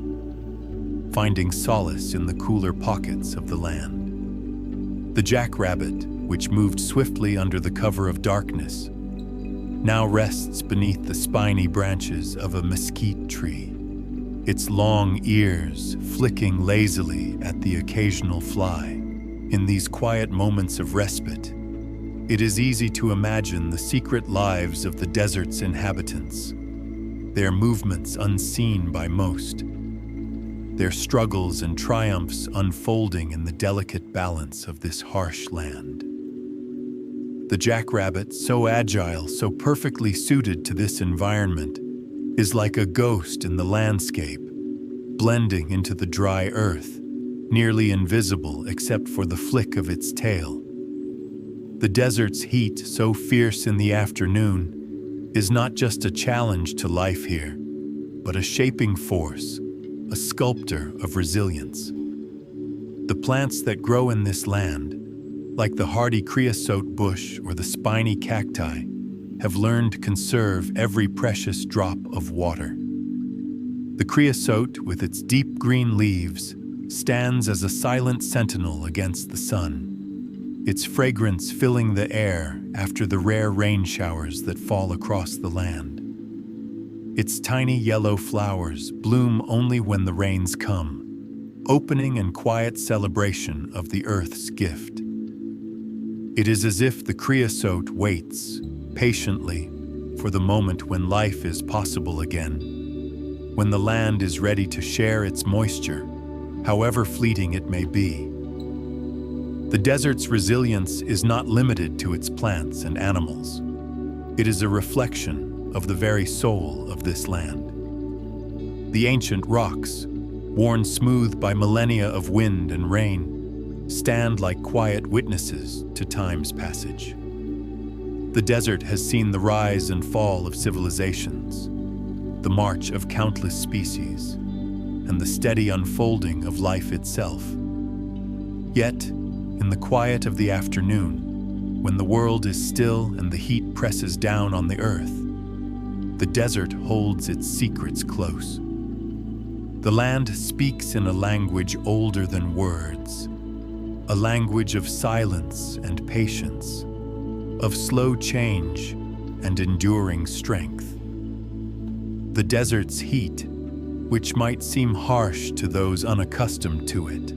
finding solace in the cooler pockets of the land. The jackrabbit, which moved swiftly under the cover of darkness, now rests beneath the spiny branches of a mesquite tree, its long ears flicking lazily at the occasional fly. In these quiet moments of respite, it is easy to imagine the secret lives of the desert's inhabitants, their movements unseen by most, their struggles and triumphs unfolding in the delicate balance of this harsh land. The jackrabbit, so agile, so perfectly suited to this environment, is like a ghost in the landscape, blending into the dry earth, nearly invisible except for the flick of its tail. The desert's heat, so fierce in the afternoon, is not just a challenge to life here, but a shaping force, a sculptor of resilience. The plants that grow in this land, like the hardy creosote bush or the spiny cacti, have learned to conserve every precious drop of water. The creosote, with its deep green leaves, stands as a silent sentinel against the sun, its fragrance filling the air after the rare rain showers that fall across the land. Its tiny yellow flowers bloom only when the rains come, opening in quiet celebration of the earth's gift. It is as if the creosote waits, patiently, for the moment when life is possible again, when the land is ready to share its moisture, however fleeting it may be. The desert's resilience is not limited to its plants and animals. It is a reflection of the very soul of this land. The ancient rocks, worn smooth by millennia of wind and rain, stand like quiet witnesses to time's passage. The desert has seen the rise and fall of civilizations, the march of countless species, and the steady unfolding of life itself. Yet, in the quiet of the afternoon, when the world is still and the heat presses down on the earth, the desert holds its secrets close. The land speaks in a language older than words, a language of silence and patience, of slow change and enduring strength. The desert's heat, which might seem harsh to those unaccustomed to it,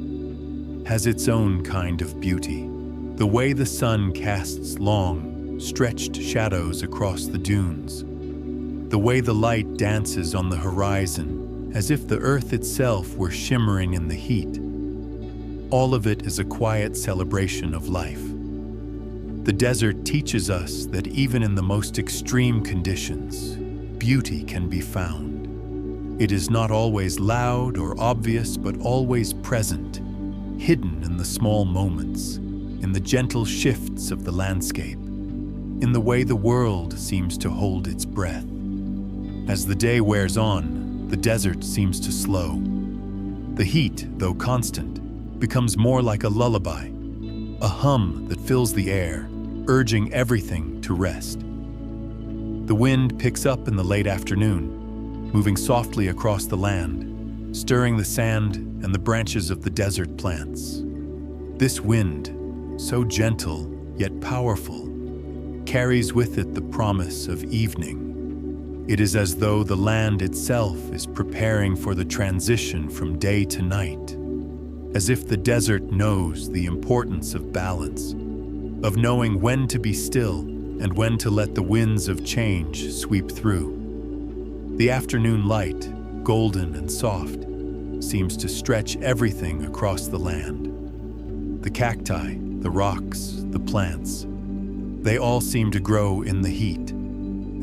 has its own kind of beauty. The way the sun casts long, stretched shadows across the dunes, the way the light dances on the horizon as if the earth itself were shimmering in the heat, all of it is a quiet celebration of life, The desert teaches us that even in the most extreme conditions, beauty can be found. It is not always loud or obvious, but always present, hidden in the small moments, in the gentle shifts of the landscape, in the way the world seems to hold its breath. As the day wears on, the desert seems to slow. The heat, though constant, becomes more like a lullaby, a hum that fills the air, urging everything to rest. The wind picks up in the late afternoon, moving softly across the land, stirring the sand and the branches of the desert plants. This wind, so gentle yet powerful, carries with it the promise of evening. It is as though the land itself is preparing for the transition from day to night, as if the desert knows the importance of balance, of knowing when to be still and when to let the winds of change sweep through. The afternoon light, golden and soft, seems to stretch everything across the land. The cacti, the rocks, the plants, they all seem to grow in the heat,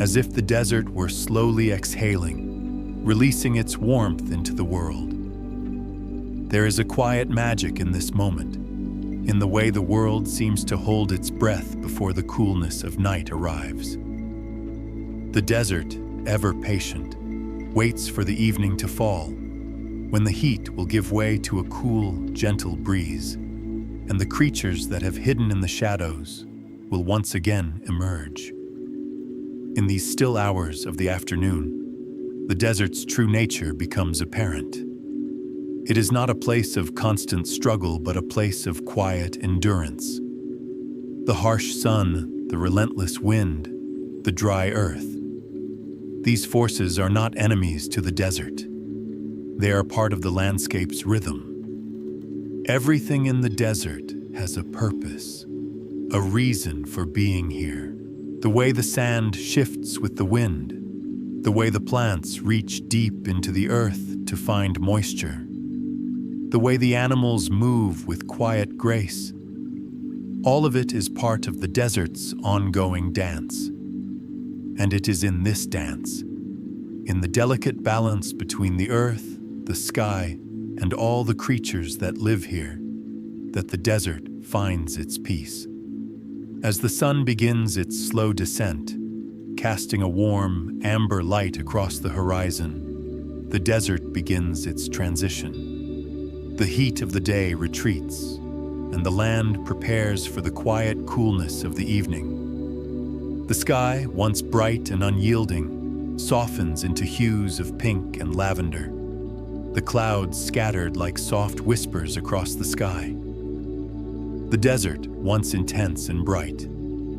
as if the desert were slowly exhaling, releasing its warmth into the world. There is a quiet magic in this moment, in the way the world seems to hold its breath before the coolness of night arrives. The desert, ever patient, waits for the evening to fall, when the heat will give way to a cool, gentle breeze, and the creatures that have hidden in the shadows will once again emerge. In these still hours of the afternoon, the desert's true nature becomes apparent. It is not a place of constant struggle, but a place of quiet endurance. The harsh sun, the relentless wind, the dry earth. These forces are not enemies to the desert. They are part of the landscape's rhythm. Everything in the desert has a purpose, a reason for being here. The way the sand shifts with the wind, the way the plants reach deep into the earth to find moisture, the way the animals move with quiet grace. All of it is part of the desert's ongoing dance. And it is in this dance, in the delicate balance between the earth, the sky, and all the creatures that live here, that the desert finds its peace. As the sun begins its slow descent, casting a warm, amber light across the horizon, the desert begins its transition. The heat of the day retreats, and the land prepares for the quiet coolness of the evening. The sky, once bright and unyielding, softens into hues of pink and lavender, the clouds scattered like soft whispers across the sky. The desert, once intense and bright,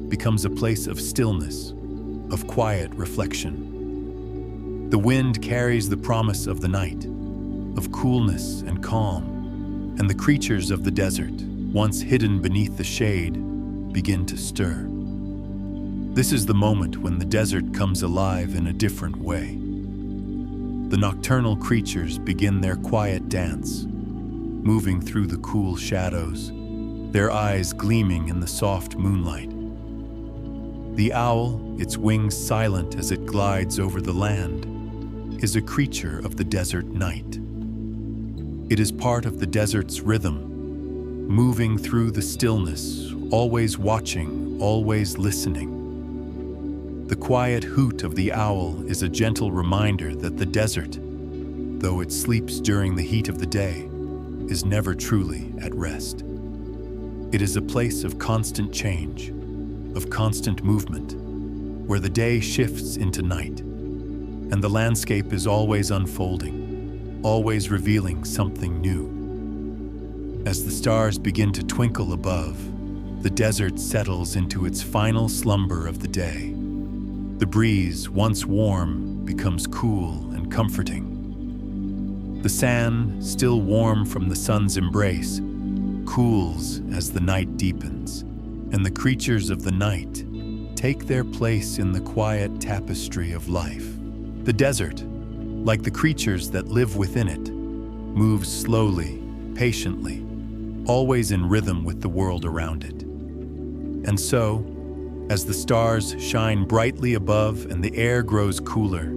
becomes a place of stillness, of quiet reflection. The wind carries the promise of the night, of coolness and calm, and the creatures of the desert, once hidden beneath the shade, begin to stir. This is the moment when the desert comes alive in a different way. The nocturnal creatures begin their quiet dance, moving through the cool shadows, their eyes gleaming in the soft moonlight. The owl, its wings silent as it glides over the land, is a creature of the desert night. It is part of the desert's rhythm, moving through the stillness, always watching, always listening. The quiet hoot of the owl is a gentle reminder that the desert, though it sleeps during the heat of the day, is never truly at rest. It is a place of constant change, of constant movement, where the day shifts into night, and the landscape is always unfolding, always revealing something new. As the stars begin to twinkle above, the desert settles into its final slumber of the day. The breeze, once warm, becomes cool and comforting. The sand, still warm from the sun's embrace, cools as the night deepens, and the creatures of the night take their place in the quiet tapestry of life. The desert, like the creatures that live within it, moves slowly, patiently, always in rhythm with the world around it. And so, as the stars shine brightly above and the air grows cooler,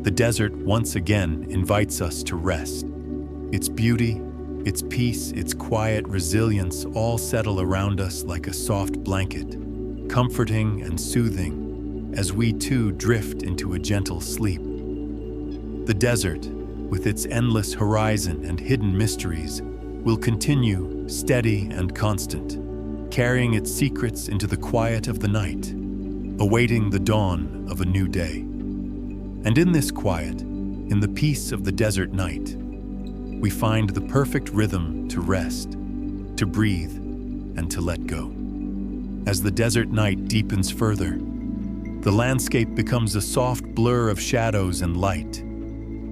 the desert once again invites us to rest. Its beauty, its peace, its quiet resilience all settle around us like a soft blanket, comforting and soothing as we too drift into a gentle sleep. The desert, with its endless horizon and hidden mysteries, will continue steady and constant, carrying its secrets into the quiet of the night, awaiting the dawn of a new day. And in this quiet, in the peace of the desert night, we find the perfect rhythm to rest, to breathe, and to let go. As the desert night deepens further, the landscape becomes a soft blur of shadows and light,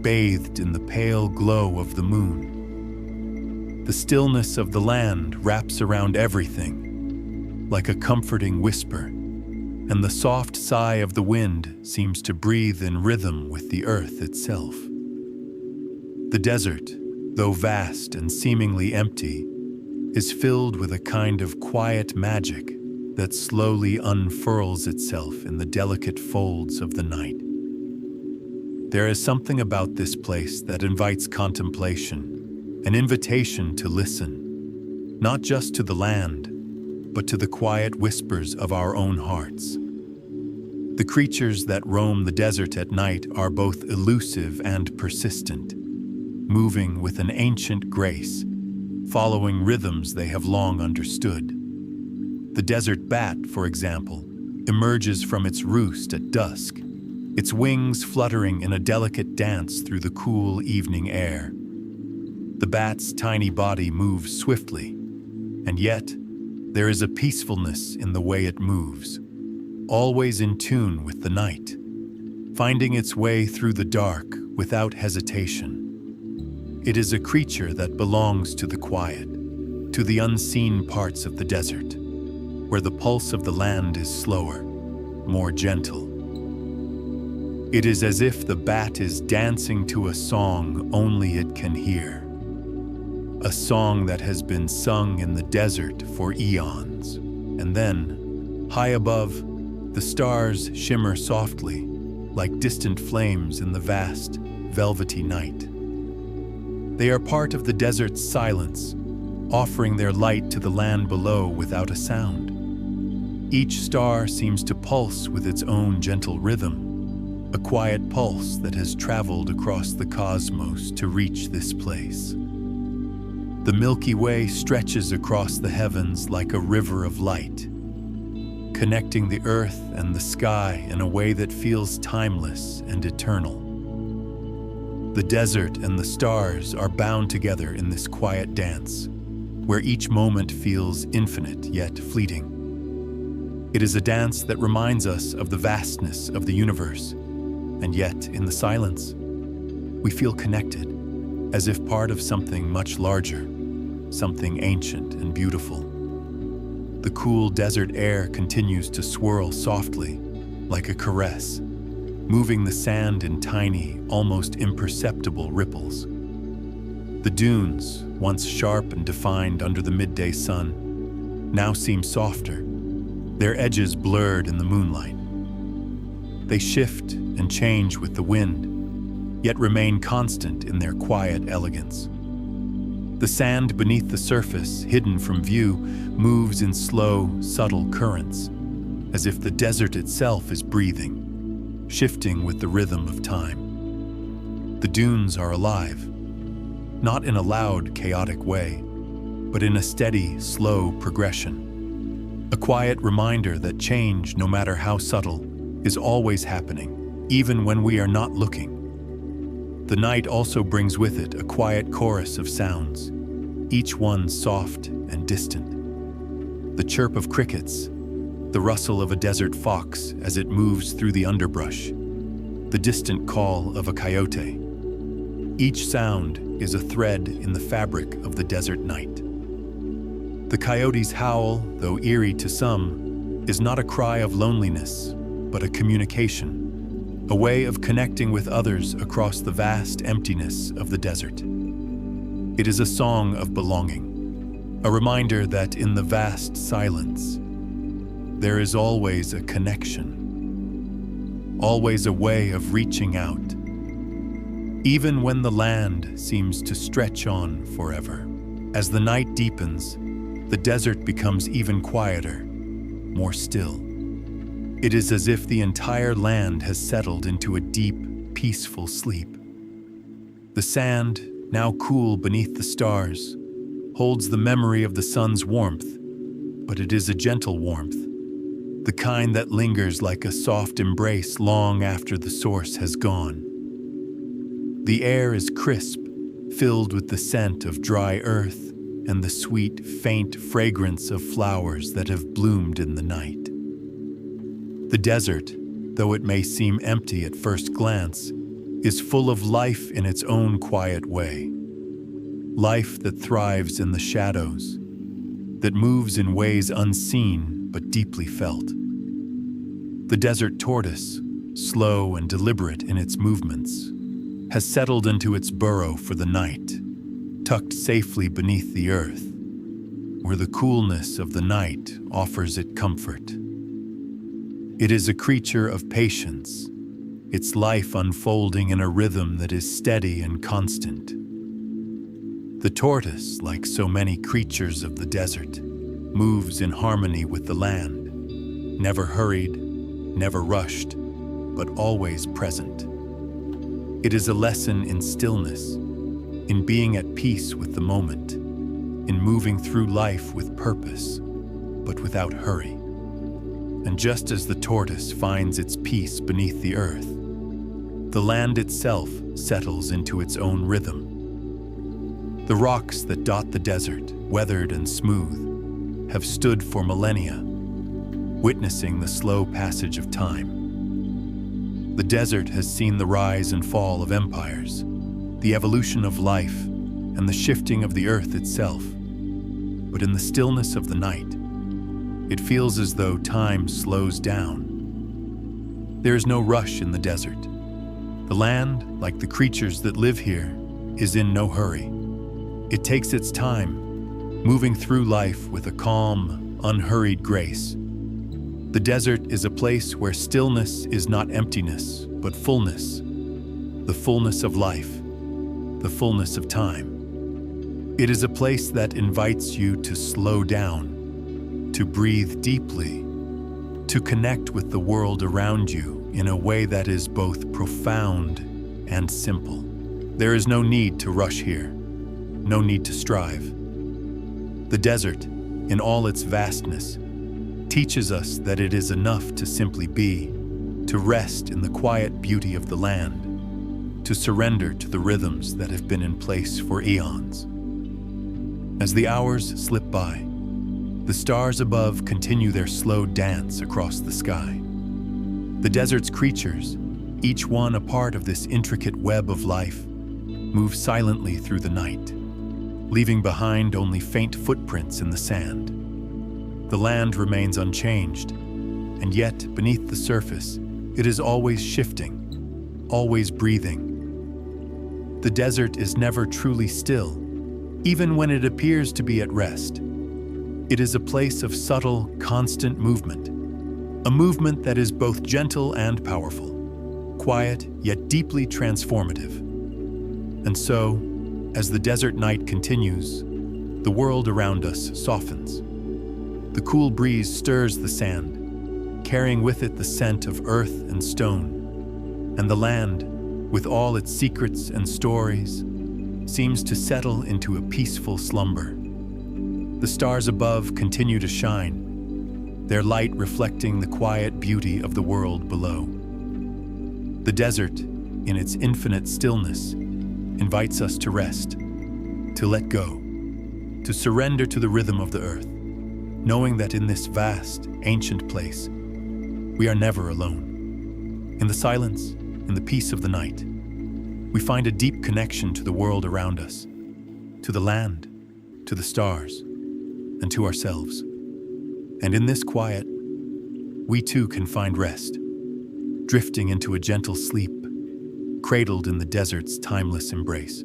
bathed in the pale glow of the moon. The stillness of the land wraps around everything, like a comforting whisper, and the soft sigh of the wind seems to breathe in rhythm with the earth itself. The desert, though vast and seemingly empty, is filled with a kind of quiet magic that slowly unfurls itself in the delicate folds of the night. There is something about this place that invites contemplation, an invitation to listen, not just to the land, but to the quiet whispers of our own hearts. The creatures that roam the desert at night are both elusive and persistent, moving with an ancient grace, following rhythms they have long understood. The desert bat, for example, emerges from its roost at dusk, its wings fluttering in a delicate dance through the cool evening air. The bat's tiny body moves swiftly, and yet there is a peacefulness in the way it moves, always in tune with the night, finding its way through the dark without hesitation. It is a creature that belongs to the quiet, to the unseen parts of the desert, where the pulse of the land is slower, more gentle. It is as if the bat is dancing to a song only it can hear, a song that has been sung in the desert for eons. And then, high above, the stars shimmer softly, like distant flames in the vast, velvety night. They are part of the desert's silence, offering their light to the land below without a sound. Each star seems to pulse with its own gentle rhythm, a quiet pulse that has traveled across the cosmos to reach this place. The Milky Way stretches across the heavens like a river of light, connecting the earth and the sky in a way that feels timeless and eternal. The desert and the stars are bound together in this quiet dance, where each moment feels infinite yet fleeting. It is a dance that reminds us of the vastness of the universe, and yet, in the silence, we feel connected, as if part of something much larger, something ancient and beautiful. The cool desert air continues to swirl softly, like a caress, moving the sand in tiny, almost imperceptible ripples. The dunes, once sharp and defined under the midday sun, now seem softer, their edges blurred in the moonlight. They shift and change with the wind, yet remain constant in their quiet elegance. The sand beneath the surface, hidden from view, moves in slow, subtle currents, as if the desert itself is breathing, shifting with the rhythm of time. The dunes are alive, not in a loud, chaotic way, but in a steady, slow progression. A quiet reminder that change, no matter how subtle, is always happening, even when we are not looking. The night also brings with it a quiet chorus of sounds, each one soft and distant. The chirp of crickets, the rustle of a desert fox as it moves through the underbrush, the distant call of a coyote. Each sound is a thread in the fabric of the desert night. The coyote's howl, though eerie to some, is not a cry of loneliness, but a communication, a way of connecting with others across the vast emptiness of the desert. It is a song of belonging, a reminder that in the vast silence, there is always a connection, always a way of reaching out, even when the land seems to stretch on forever. As the night deepens, the desert becomes even quieter, more still. It is as if the entire land has settled into a deep, peaceful sleep. The sand, now cool beneath the stars, holds the memory of the sun's warmth, but it is a gentle warmth, the kind that lingers like a soft embrace long after the source has gone. The air is crisp, filled with the scent of dry earth and the sweet, faint fragrance of flowers that have bloomed in the night. The desert, though it may seem empty at first glance, is full of life in its own quiet way. Life that thrives in the shadows, that moves in ways unseen but deeply felt. The desert tortoise, slow and deliberate in its movements, has settled into its burrow for the night, tucked safely beneath the earth, where the coolness of the night offers it comfort. It is a creature of patience, its life unfolding in a rhythm that is steady and constant. The tortoise, like so many creatures of the desert, moves in harmony with the land, never hurried, never rushed, but always present. It is a lesson in stillness, in being at peace with the moment, in moving through life with purpose, but without hurry. And just as the tortoise finds its peace beneath the earth, the land itself settles into its own rhythm. The rocks that dot the desert, weathered and smooth, have stood for millennia, witnessing the slow passage of time. The desert has seen the rise and fall of empires, the evolution of life, and the shifting of the earth itself. But in the stillness of the night, it feels as though time slows down. There is no rush in the desert. The land, like the creatures that live here, is in no hurry. It takes its time, moving through life with a calm, unhurried grace. The desert is a place where stillness is not emptiness, but fullness. The fullness of life, the fullness of time. It is a place that invites you to slow down, to breathe deeply, to connect with the world around you in a way that is both profound and simple. There is no need to rush here, no need to strive. The desert, in all its vastness, teaches us that it is enough to simply be, to rest in the quiet beauty of the land, to surrender to the rhythms that have been in place for eons. As the hours slip by, the stars above continue their slow dance across the sky. The desert's creatures, each one a part of this intricate web of life, move silently through the night, leaving behind only faint footprints in the sand. The land remains unchanged, and yet beneath the surface, it is always shifting, always breathing. The desert is never truly still, even when it appears to be at rest. It is a place of subtle, constant movement, a movement that is both gentle and powerful, quiet yet deeply transformative. And so, as the desert night continues, the world around us softens. The cool breeze stirs the sand, carrying with it the scent of earth and stone, and the land, with all its secrets and stories, seems to settle into a peaceful slumber. The stars above continue to shine, their light reflecting the quiet beauty of the world below. The desert, in its infinite stillness, invites us to rest, to let go, to surrender to the rhythm of the earth, knowing that in this vast, ancient place, we are never alone. In the silence, in the peace of the night, we find a deep connection to the world around us, to the land, to the stars, and to ourselves. And in this quiet, we too can find rest, drifting into a gentle sleep, cradled in the desert's timeless embrace.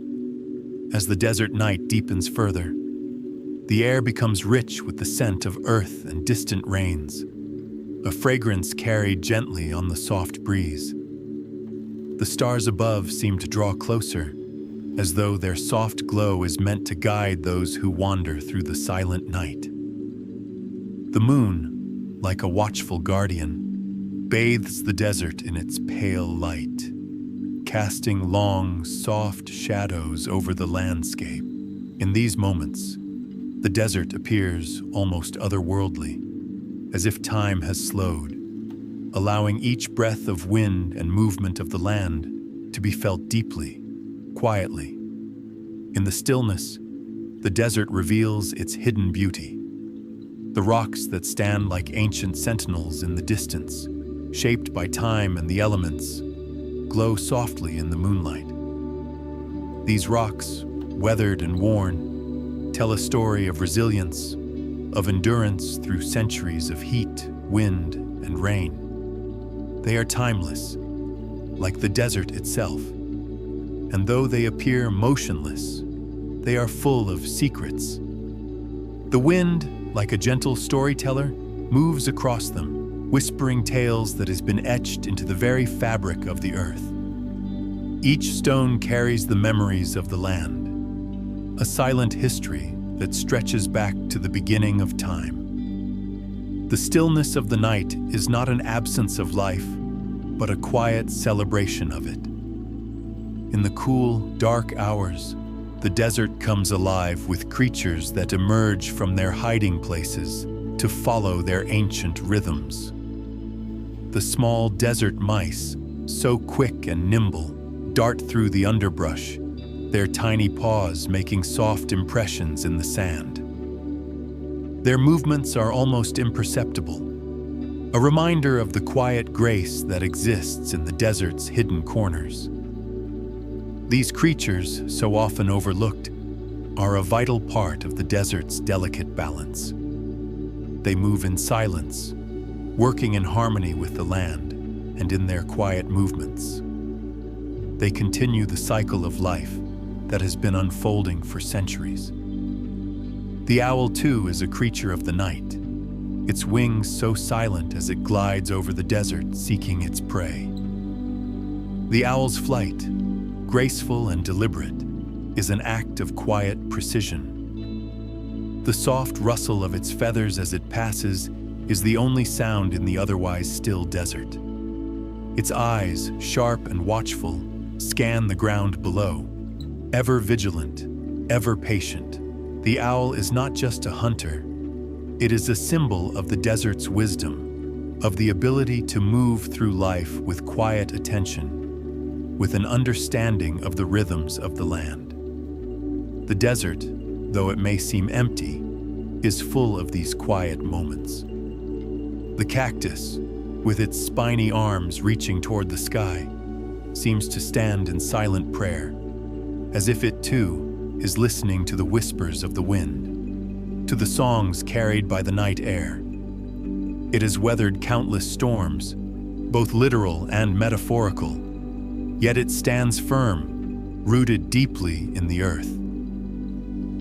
As the desert night deepens further, the air becomes rich with the scent of earth and distant rains, a fragrance carried gently on the soft breeze. The stars above seem to draw closer, as though their soft glow is meant to guide those who wander through the silent night. The moon, like a watchful guardian, bathes the desert in its pale light, casting long, soft shadows over the landscape. In these moments, the desert appears almost otherworldly, as if time has slowed, allowing each breath of wind and movement of the land to be felt deeply, quietly. In the stillness, the desert reveals its hidden beauty. The rocks that stand like ancient sentinels in the distance, shaped by time and the elements, glow softly in the moonlight. These rocks, weathered and worn, tell a story of resilience, of endurance through centuries of heat, wind, and rain. They are timeless, like the desert itself. And though they appear motionless, they are full of secrets. The wind, like a gentle storyteller, moves across them, whispering tales that has been etched into the very fabric of the earth. Each stone carries the memories of the land, a silent history that stretches back to the beginning of time. The stillness of the night is not an absence of life, but a quiet celebration of it. In the cool, dark hours, the desert comes alive with creatures that emerge from their hiding places to follow their ancient rhythms. The small desert mice, so quick and nimble, dart through the underbrush, their tiny paws making soft impressions in the sand. Their movements are almost imperceptible, a reminder of the quiet grace that exists in the desert's hidden corners. These creatures, so often overlooked, are a vital part of the desert's delicate balance. They move in silence, working in harmony with the land and in their quiet movements. They continue the cycle of life that has been unfolding for centuries. The owl, too, is a creature of the night, its wings so silent as it glides over the desert seeking its prey. The owl's flight, graceful and deliberate, is an act of quiet precision. The soft rustle of its feathers as it passes is the only sound in the otherwise still desert. Its eyes, sharp and watchful, scan the ground below, ever vigilant, ever patient. The owl is not just a hunter. It is a symbol of the desert's wisdom, of the ability to move through life with quiet attention, with an understanding of the rhythms of the land. The desert, though it may seem empty, is full of these quiet moments. The cactus, with its spiny arms reaching toward the sky, seems to stand in silent prayer, as if it too is listening to the whispers of the wind, to the songs carried by the night air. It has weathered countless storms, both literal and metaphorical, yet it stands firm, rooted deeply in the earth.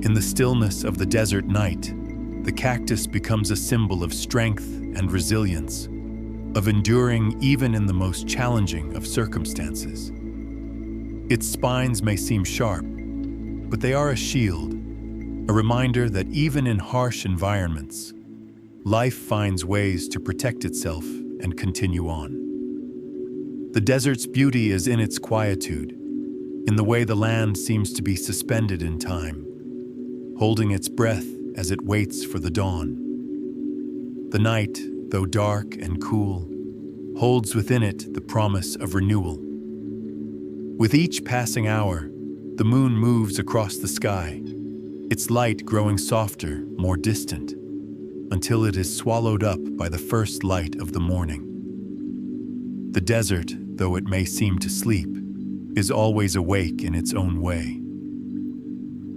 In the stillness of the desert night, the cactus becomes a symbol of strength and resilience, of enduring even in the most challenging of circumstances. Its spines may seem sharp, but they are a shield, a reminder that even in harsh environments, life finds ways to protect itself and continue on. The desert's beauty is in its quietude, in the way the land seems to be suspended in time, holding its breath as it waits for the dawn. The night, though dark and cool, holds within it the promise of renewal. With each passing hour, the moon moves across the sky, its light growing softer, more distant, until it is swallowed up by the first light of the morning. The desert, though it may seem to sleep, is always awake in its own way.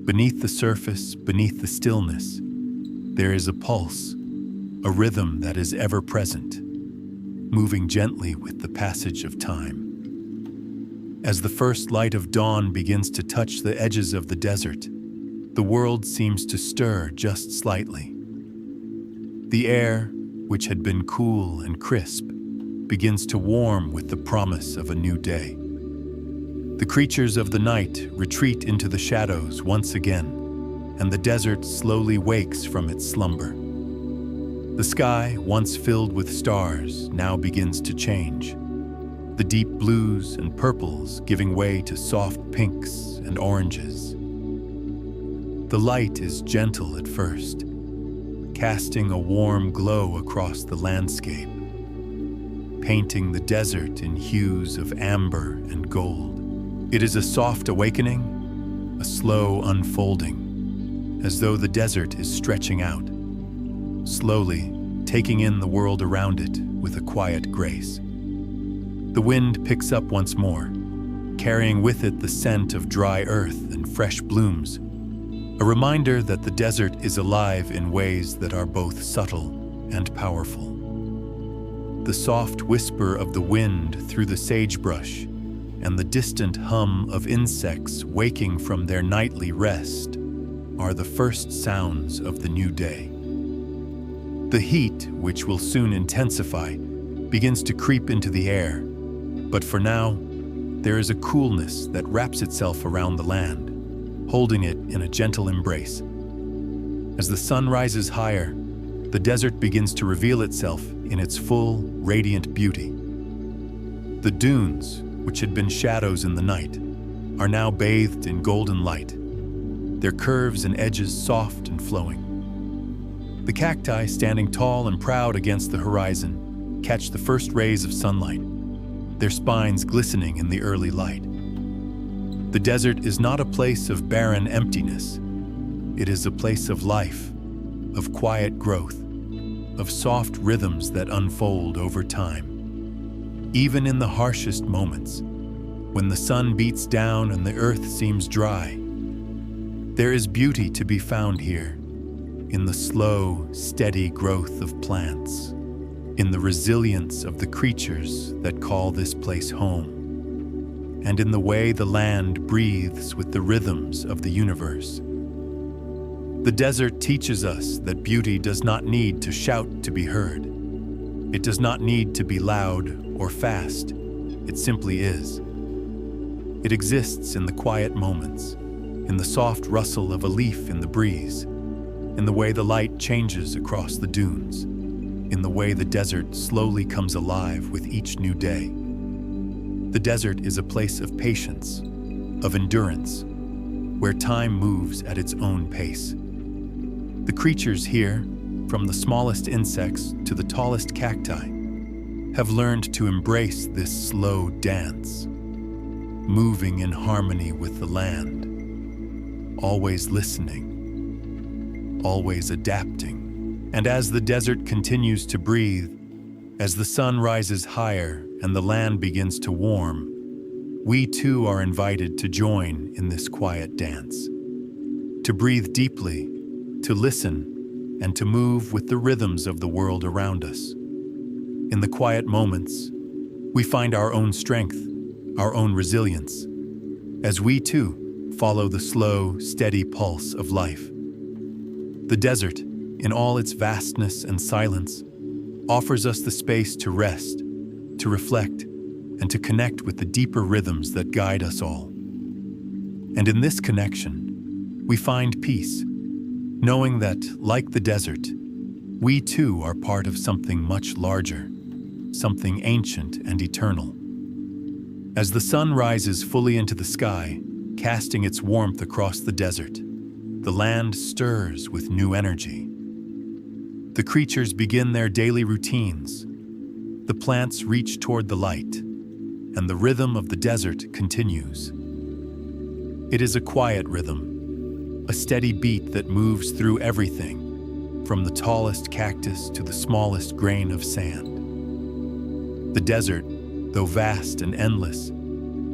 Beneath the surface, beneath the stillness, there is a pulse, a rhythm that is ever present, moving gently with the passage of time. As the first light of dawn begins to touch the edges of the desert, the world seems to stir just slightly. The air, which had been cool and crisp, begins to warm with the promise of a new day. The creatures of the night retreat into the shadows once again, and the desert slowly wakes from its slumber. The sky, once filled with stars, now begins to change, the deep blues and purples giving way to soft pinks and oranges. The light is gentle at first, casting a warm glow across the landscape, painting the desert in hues of amber and gold. It is a soft awakening, a slow unfolding, as though the desert is stretching out, slowly taking in the world around it with a quiet grace. The wind picks up once more, carrying with it the scent of dry earth and fresh blooms, a reminder that the desert is alive in ways that are both subtle and powerful. The soft whisper of the wind through the sagebrush and the distant hum of insects waking from their nightly rest are the first sounds of the new day. The heat, which will soon intensify, begins to creep into the air, but for now, there is a coolness that wraps itself around the land, holding it in a gentle embrace. As the sun rises higher, the desert begins to reveal itself in its full, radiant beauty. The dunes, which had been shadows in the night, are now bathed in golden light, their curves and edges soft and flowing. The cacti, standing tall and proud against the horizon, catch the first rays of sunlight, their spines glistening in the early light. The desert is not a place of barren emptiness. It is a place of life, of quiet growth, of soft rhythms that unfold over time. Even in the harshest moments, when the sun beats down and the earth seems dry, there is beauty to be found here, in the slow, steady growth of plants, in the resilience of the creatures that call this place home, and in the way the land breathes with the rhythms of the universe. The desert teaches us that beauty does not need to shout to be heard. It does not need to be loud or fast. It simply is. It exists in the quiet moments, in the soft rustle of a leaf in the breeze, in the way the light changes across the dunes, in the way the desert slowly comes alive with each new day. The desert is a place of patience, of endurance, where time moves at its own pace. The creatures here, from the smallest insects to the tallest cacti, have learned to embrace this slow dance, moving in harmony with the land, always listening, always adapting. And as the desert continues to breathe, as the sun rises higher and the land begins to warm, we too are invited to join in this quiet dance, to breathe deeply, to listen, and to move with the rhythms of the world around us. In the quiet moments, we find our own strength, our own resilience, as we too follow the slow, steady pulse of life. The desert, in all its vastness and silence, offers us the space to rest, to reflect, and to connect with the deeper rhythms that guide us all. And in this connection, we find peace, knowing that, like the desert, we too are part of something much larger, something ancient and eternal. As the sun rises fully into the sky, casting its warmth across the desert, the land stirs with new energy. The creatures begin their daily routines. The plants reach toward the light, and the rhythm of the desert continues. It is a quiet rhythm, a steady beat that moves through everything, from the tallest cactus to the smallest grain of sand. The desert, though vast and endless,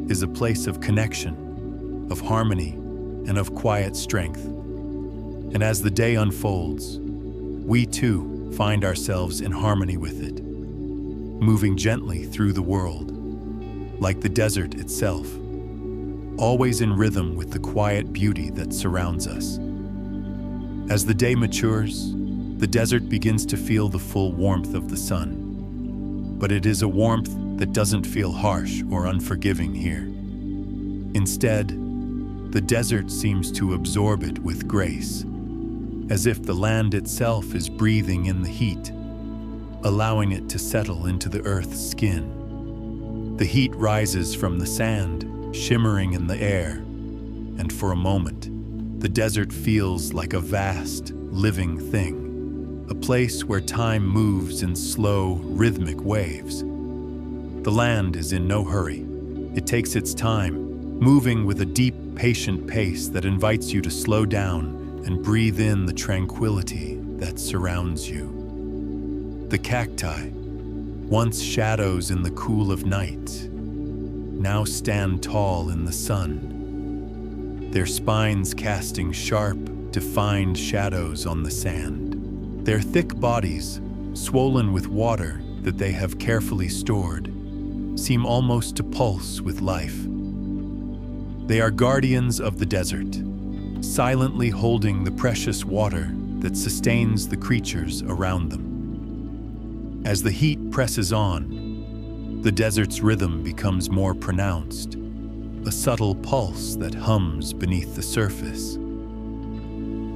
is a place of connection, of harmony, and of quiet strength. And as the day unfolds, we too find ourselves in harmony with it, moving gently through the world, like the desert itself, always in rhythm with the quiet beauty that surrounds us. As the day matures, the desert begins to feel the full warmth of the sun. But it is a warmth that doesn't feel harsh or unforgiving here. Instead, the desert seems to absorb it with grace, as if the land itself is breathing in the heat, allowing it to settle into the earth's skin. The heat rises from the sand, shimmering in the air, and for a moment, the desert feels like a vast, living thing, a place where time moves in slow, rhythmic waves. The land is in no hurry. It takes its time, moving with a deep, patient pace that invites you to slow down and breathe in the tranquility that surrounds you. The cacti, once shadows in the cool of night, now stand tall in the sun, their spines casting sharp, defined shadows on the sand. Their thick bodies, swollen with water that they have carefully stored, seem almost to pulse with life. They are guardians of the desert, silently holding the precious water that sustains the creatures around them. As the heat presses on, the desert's rhythm becomes more pronounced, a subtle pulse that hums beneath the surface.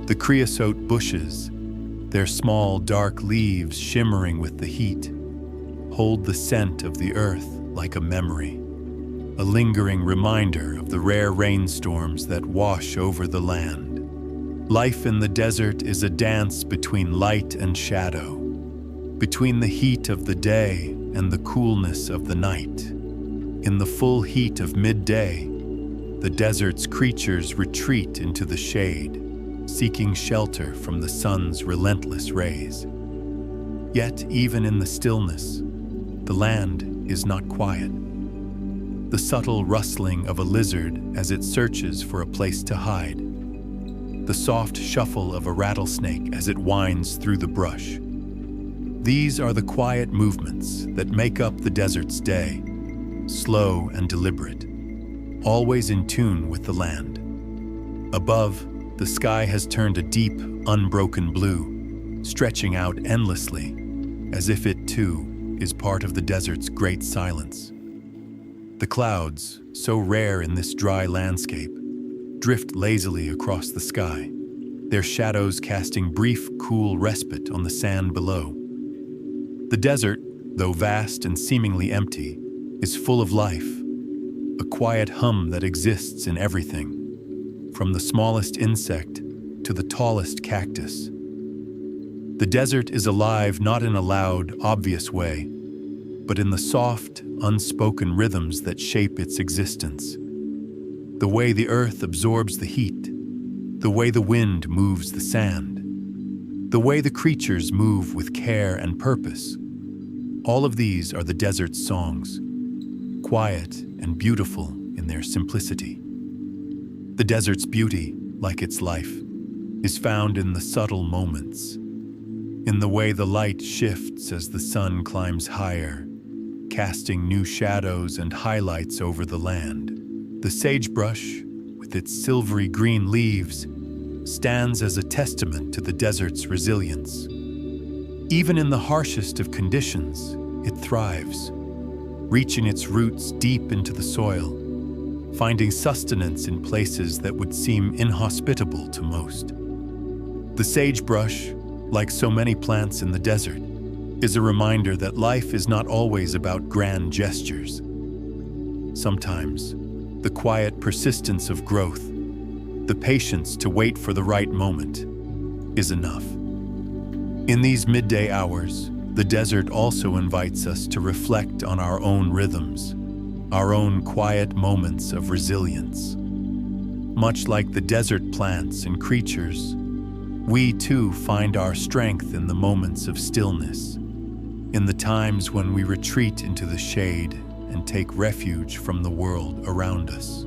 The creosote bushes, their small dark leaves shimmering with the heat, hold the scent of the earth like a memory, a lingering reminder of the rare rainstorms that wash over the land. Life in the desert is a dance between light and shadow, between the heat of the day and the coolness of the night. In the full heat of midday, the desert's creatures retreat into the shade, seeking shelter from the sun's relentless rays. Yet, even in the stillness, the land is not quiet. The subtle rustling of a lizard as it searches for a place to hide, the soft shuffle of a rattlesnake as it winds through the brush. These are the quiet movements that make up the desert's day, slow and deliberate, always in tune with the land. Above, the sky has turned a deep, unbroken blue, stretching out endlessly, as if it too is part of the desert's great silence. The clouds, so rare in this dry landscape, drift lazily across the sky, their shadows casting brief, cool respite on the sand below. The desert, though vast and seemingly empty, is full of life, a quiet hum that exists in everything, from the smallest insect to the tallest cactus. The desert is alive not in a loud, obvious way, but in the soft, unspoken rhythms that shape its existence. The way the earth absorbs the heat, the way the wind moves the sand, the way the creatures move with care and purpose. All of these are the desert's songs, quiet and beautiful in their simplicity. The desert's beauty, like its life, is found in the subtle moments, in the way the light shifts as the sun climbs higher, casting new shadows and highlights over the land. The sagebrush, with its silvery green leaves, stands as a testament to the desert's resilience. Even in the harshest of conditions, it thrives, reaching its roots deep into the soil, finding sustenance in places that would seem inhospitable to most. The sagebrush, like so many plants in the desert, is a reminder that life is not always about grand gestures. Sometimes, the quiet persistence of growth, the patience to wait for the right moment, is enough. In these midday hours, the desert also invites us to reflect on our own rhythms, our own quiet moments of resilience. Much like the desert plants and creatures, we too find our strength in the moments of stillness, in the times when we retreat into the shade and take refuge from the world around us.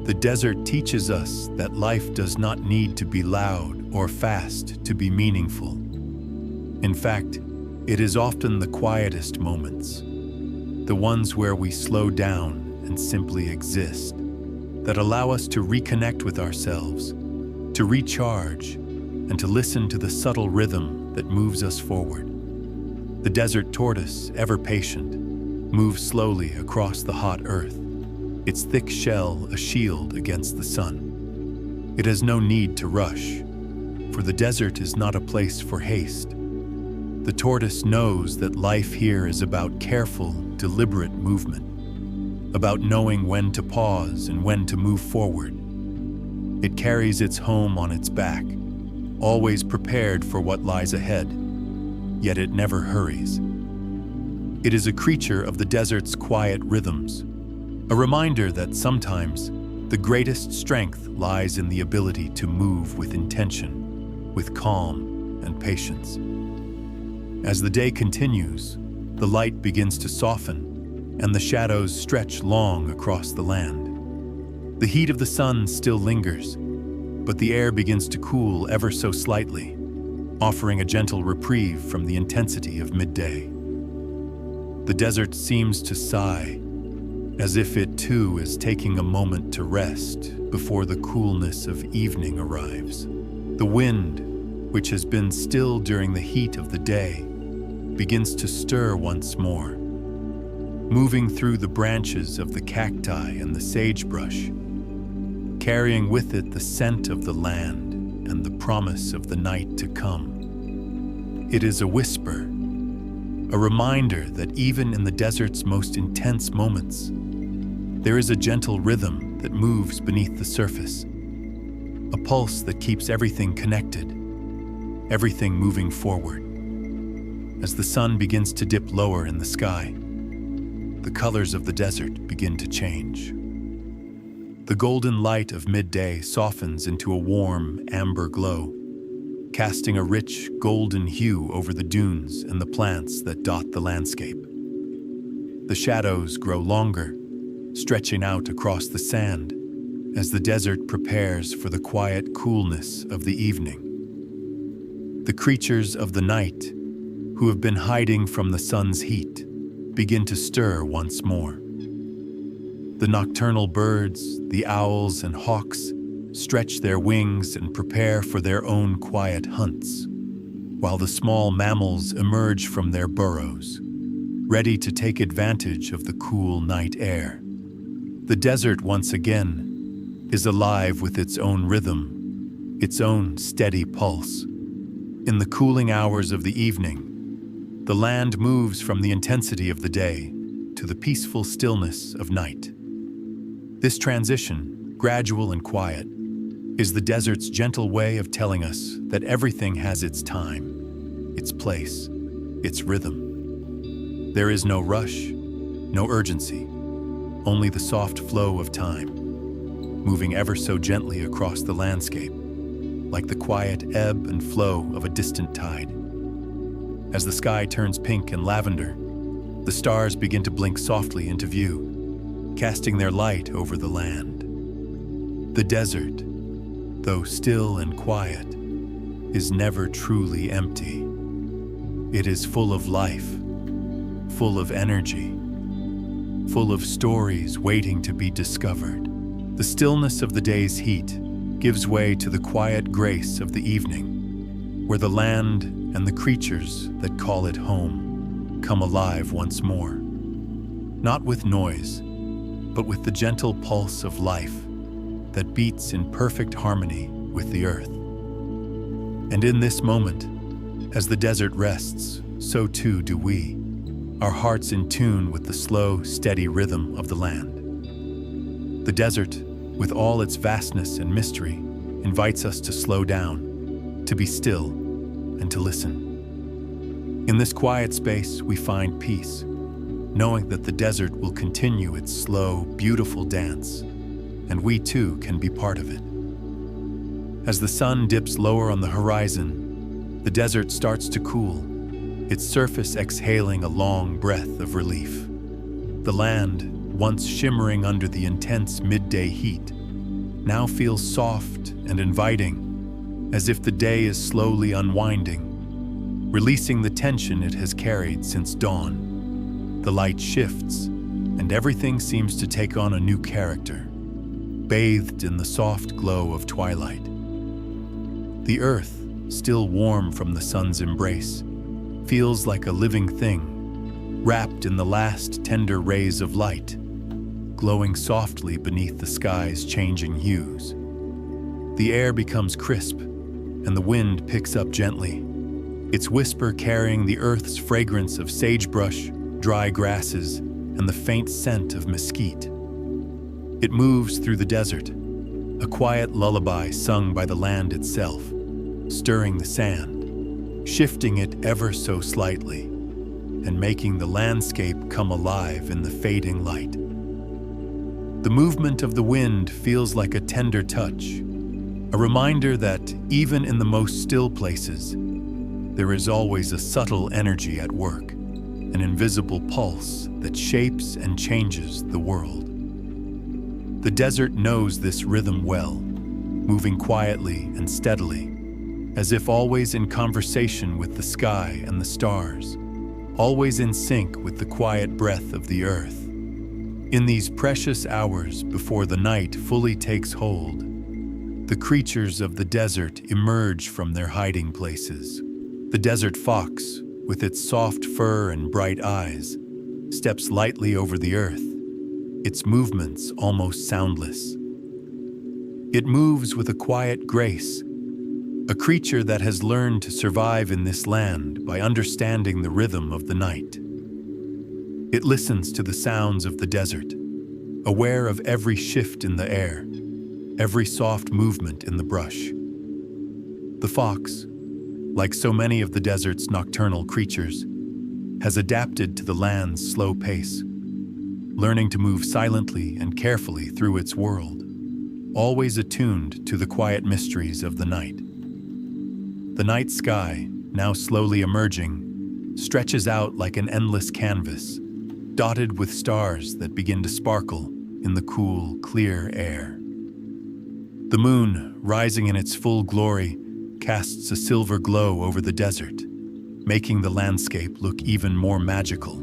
The desert teaches us that life does not need to be loud or fast to be meaningful. In fact, it is often the quietest moments, the ones where we slow down and simply exist, that allow us to reconnect with ourselves, to recharge, and to listen to the subtle rhythm that moves us forward. The desert tortoise, ever patient, moves slowly across the hot earth, its thick shell a shield against the sun. It has no need to rush, for the desert is not a place for haste. The tortoise knows that life here is about careful, deliberate movement, about knowing when to pause and when to move forward. It carries its home on its back, always prepared for what lies ahead, yet it never hurries. It is a creature of the desert's quiet rhythms, a reminder that sometimes the greatest strength lies in the ability to move with intention, with calm and patience. As the day continues, the light begins to soften and the shadows stretch long across the land. The heat of the sun still lingers, but the air begins to cool ever so slightly, offering a gentle reprieve from the intensity of midday. The desert seems to sigh, as if it too is taking a moment to rest before the coolness of evening arrives. The wind, which has been still during the heat of the day, begins to stir once more, moving through the branches of the cacti and the sagebrush, carrying with it the scent of the land and the promise of the night to come. It is a whisper, a reminder that even in the desert's most intense moments, there is a gentle rhythm that moves beneath the surface, a pulse that keeps everything connected, everything moving forward. As the sun begins to dip lower in the sky, the colors of the desert begin to change. The golden light of midday softens into a warm, amber glow, casting a rich, golden hue over the dunes and the plants that dot the landscape. The shadows grow longer, stretching out across the sand as the desert prepares for the quiet coolness of the evening. The creatures of the night, who have been hiding from the sun's heat, begin to stir once more. The nocturnal birds, the owls and hawks, stretch their wings and prepare for their own quiet hunts, while the small mammals emerge from their burrows, ready to take advantage of the cool night air. The desert, once again, is alive with its own rhythm, its own steady pulse. In the cooling hours of the evening, the land moves from the intensity of the day to the peaceful stillness of night. This transition, gradual and quiet, is the desert's gentle way of telling us that everything has its time, its place, its rhythm. There is no rush, no urgency, only the soft flow of time, moving ever so gently across the landscape, like the quiet ebb and flow of a distant tide. As the sky turns pink and lavender, the stars begin to blink softly into view, casting their light over the land. The desert, though still and quiet, is never truly empty. It is full of life, full of energy, full of stories waiting to be discovered. The stillness of the day's heat gives way to the quiet grace of the evening, where the land and the creatures that call it home come alive once more. Not with noise, but with the gentle pulse of life that beats in perfect harmony with the earth. And in this moment, as the desert rests, so too do we, our hearts in tune with the slow, steady rhythm of the land. The desert, with all its vastness and mystery, invites us to slow down, to be still, and to listen. In this quiet space, we find peace, knowing that the desert will continue its slow, beautiful dance, and we too can be part of it. As the sun dips lower on the horizon, the desert starts to cool, its surface exhaling a long breath of relief. The land, once shimmering under the intense midday heat, now feels soft and inviting, as if the day is slowly unwinding, releasing the tension it has carried since dawn. The light shifts, and everything seems to take on a new character, bathed in the soft glow of twilight. The earth, still warm from the sun's embrace, feels like a living thing, wrapped in the last tender rays of light, glowing softly beneath the sky's changing hues. The air becomes crisp, and the wind picks up gently, its whisper carrying the earth's fragrance of sagebrush, dry grasses, and the faint scent of mesquite. It moves through the desert, a quiet lullaby sung by the land itself, stirring the sand, shifting it ever so slightly, and making the landscape come alive in the fading light. The movement of the wind feels like a tender touch, a reminder that even in the most still places, there is always a subtle energy at work, an invisible pulse that shapes and changes the world. The desert knows this rhythm well, moving quietly and steadily, as if always in conversation with the sky and the stars, always in sync with the quiet breath of the earth. In these precious hours before the night fully takes hold, the creatures of the desert emerge from their hiding places. The desert fox, with its soft fur and bright eyes, steps lightly over the earth, its movements almost soundless. It moves with a quiet grace, a creature that has learned to survive in this land by understanding the rhythm of the night. It listens to the sounds of the desert, aware of every shift in the air, every soft movement in the brush. The fox, like so many of the desert's nocturnal creatures, has adapted to the land's slow pace, learning to move silently and carefully through its world, always attuned to the quiet mysteries of the night. The night sky, now slowly emerging, stretches out like an endless canvas, dotted with stars that begin to sparkle in the cool, clear air. The moon, rising in its full glory, casts a silver glow over the desert, making the landscape look even more magical,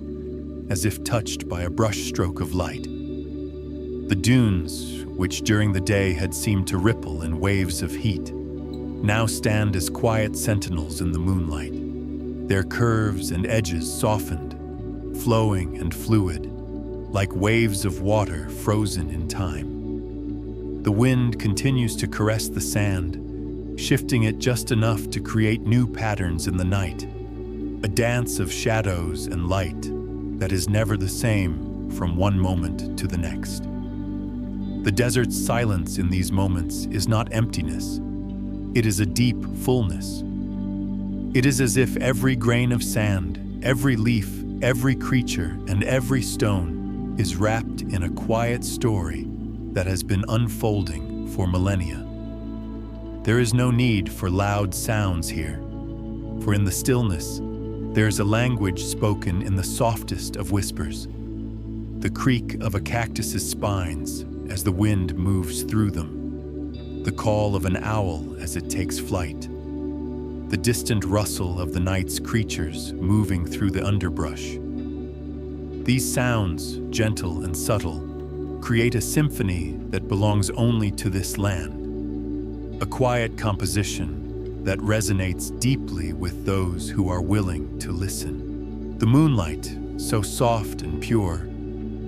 as if touched by a brushstroke of light. The dunes, which during the day had seemed to ripple in waves of heat, now stand as quiet sentinels in the moonlight, their curves and edges softened, flowing and fluid, like waves of water frozen in time. The wind continues to caress the sand, shifting it just enough to create new patterns in the night, a dance of shadows and light that is never the same from one moment to the next. The desert's silence in these moments is not emptiness. It is a deep fullness. It is as if every grain of sand, every leaf, every creature, and every stone is wrapped in a quiet story that has been unfolding for millennia. There is no need for loud sounds here, for in the stillness, there is a language spoken in the softest of whispers, the creak of a cactus's spines as the wind moves through them, the call of an owl as it takes flight, the distant rustle of the night's creatures moving through the underbrush. These sounds, gentle and subtle, create a symphony that belongs only to this land, a quiet composition that resonates deeply with those who are willing to listen. The moonlight, so soft and pure,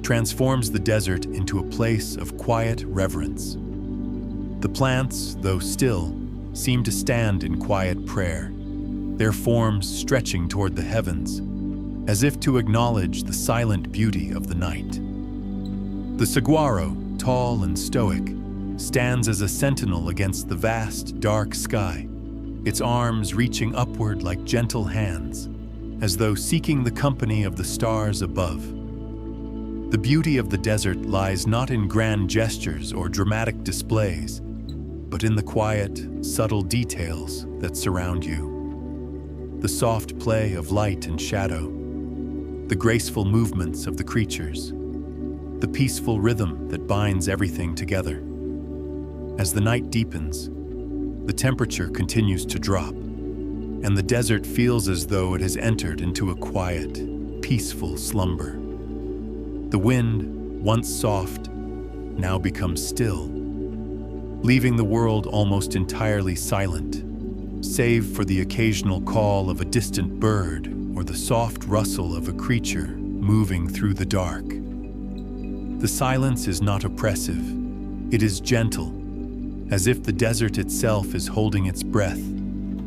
transforms the desert into a place of quiet reverence. The plants, though still, seem to stand in quiet prayer, their forms stretching toward the heavens, as if to acknowledge the silent beauty of the night. The saguaro, tall and stoic, stands as a sentinel against the vast, dark sky, its arms reaching upward like gentle hands, as though seeking the company of the stars above. The beauty of the desert lies not in grand gestures or dramatic displays, but in the quiet, subtle details that surround you. The soft play of light and shadow, the graceful movements of the creatures, the peaceful rhythm that binds everything together. As the night deepens, the temperature continues to drop, and the desert feels as though it has entered into a quiet, peaceful slumber. The wind, once soft, now becomes still, leaving the world almost entirely silent, save for the occasional call of a distant bird or the soft rustle of a creature moving through the dark. The silence is not oppressive, it is gentle, as if the desert itself is holding its breath,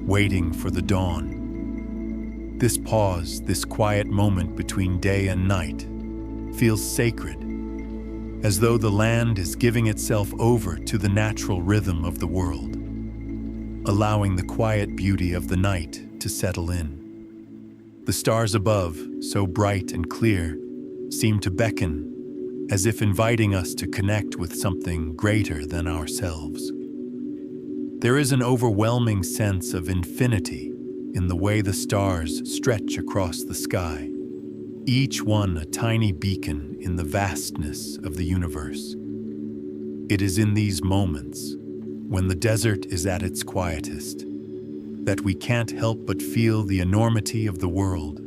waiting for the dawn. This pause, this quiet moment between day and night, feels sacred, as though the land is giving itself over to the natural rhythm of the world, allowing the quiet beauty of the night to settle in. The stars above, so bright and clear, seem to beckon, as if inviting us to connect with something greater than ourselves. There is an overwhelming sense of infinity in the way the stars stretch across the sky, each one a tiny beacon in the vastness of the universe. It is in these moments, when the desert is at its quietest, that we can't help but feel the enormity of the world,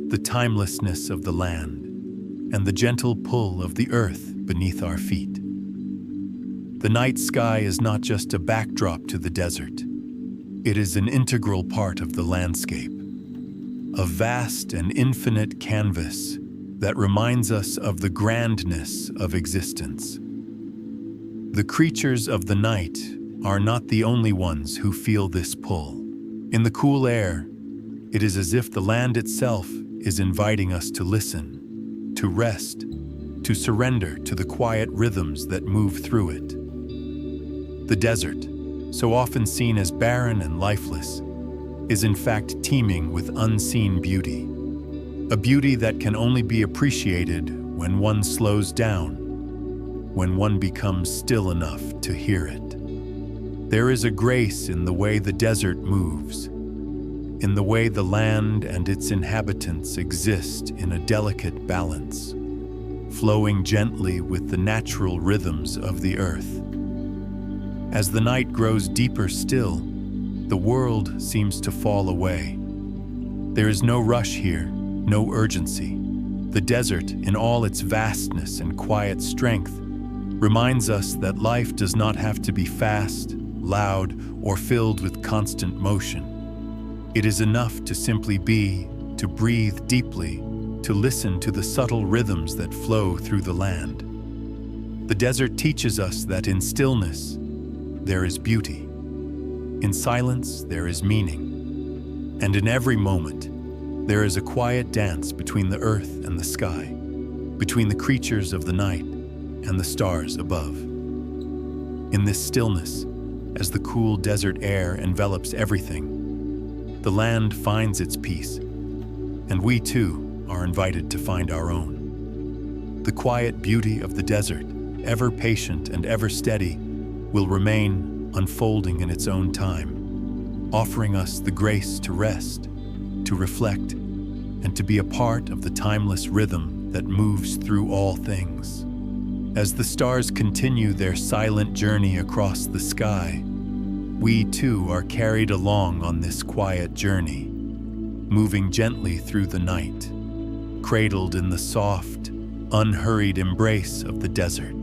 the timelessness of the land, and the gentle pull of the earth beneath our feet. The night sky is not just a backdrop to the desert. It is an integral part of the landscape, a vast and infinite canvas that reminds us of the grandness of existence. The creatures of the night are not the only ones who feel this pull. In the cool air, it is as if the land itself is inviting us to listen, to rest, to surrender to the quiet rhythms that move through it. The desert, so often seen as barren and lifeless, is in fact teeming with unseen beauty, a beauty that can only be appreciated when one slows down, when one becomes still enough to hear it. There is a grace in the way the desert moves, in the way the land and its inhabitants exist in a delicate balance, flowing gently with the natural rhythms of the earth. As the night grows deeper still, the world seems to fall away. There is no rush here, no urgency. The desert, in all its vastness and quiet strength, reminds us that life does not have to be fast, loud, or filled with constant motion. It is enough to simply be, to breathe deeply, to listen to the subtle rhythms that flow through the land. The desert teaches us that in stillness, there is beauty. In silence, there is meaning. And in every moment, there is a quiet dance between the earth and the sky, between the creatures of the night and the stars above. In this stillness, as the cool desert air envelops everything, the land finds its peace, and we too are invited to find our own. The quiet beauty of the desert, ever patient and ever steady, will remain unfolding in its own time, offering us the grace to rest, to reflect, and to be a part of the timeless rhythm that moves through all things. As the stars continue their silent journey across the sky, we too are carried along on this quiet journey, moving gently through the night, cradled in the soft, unhurried embrace of the desert.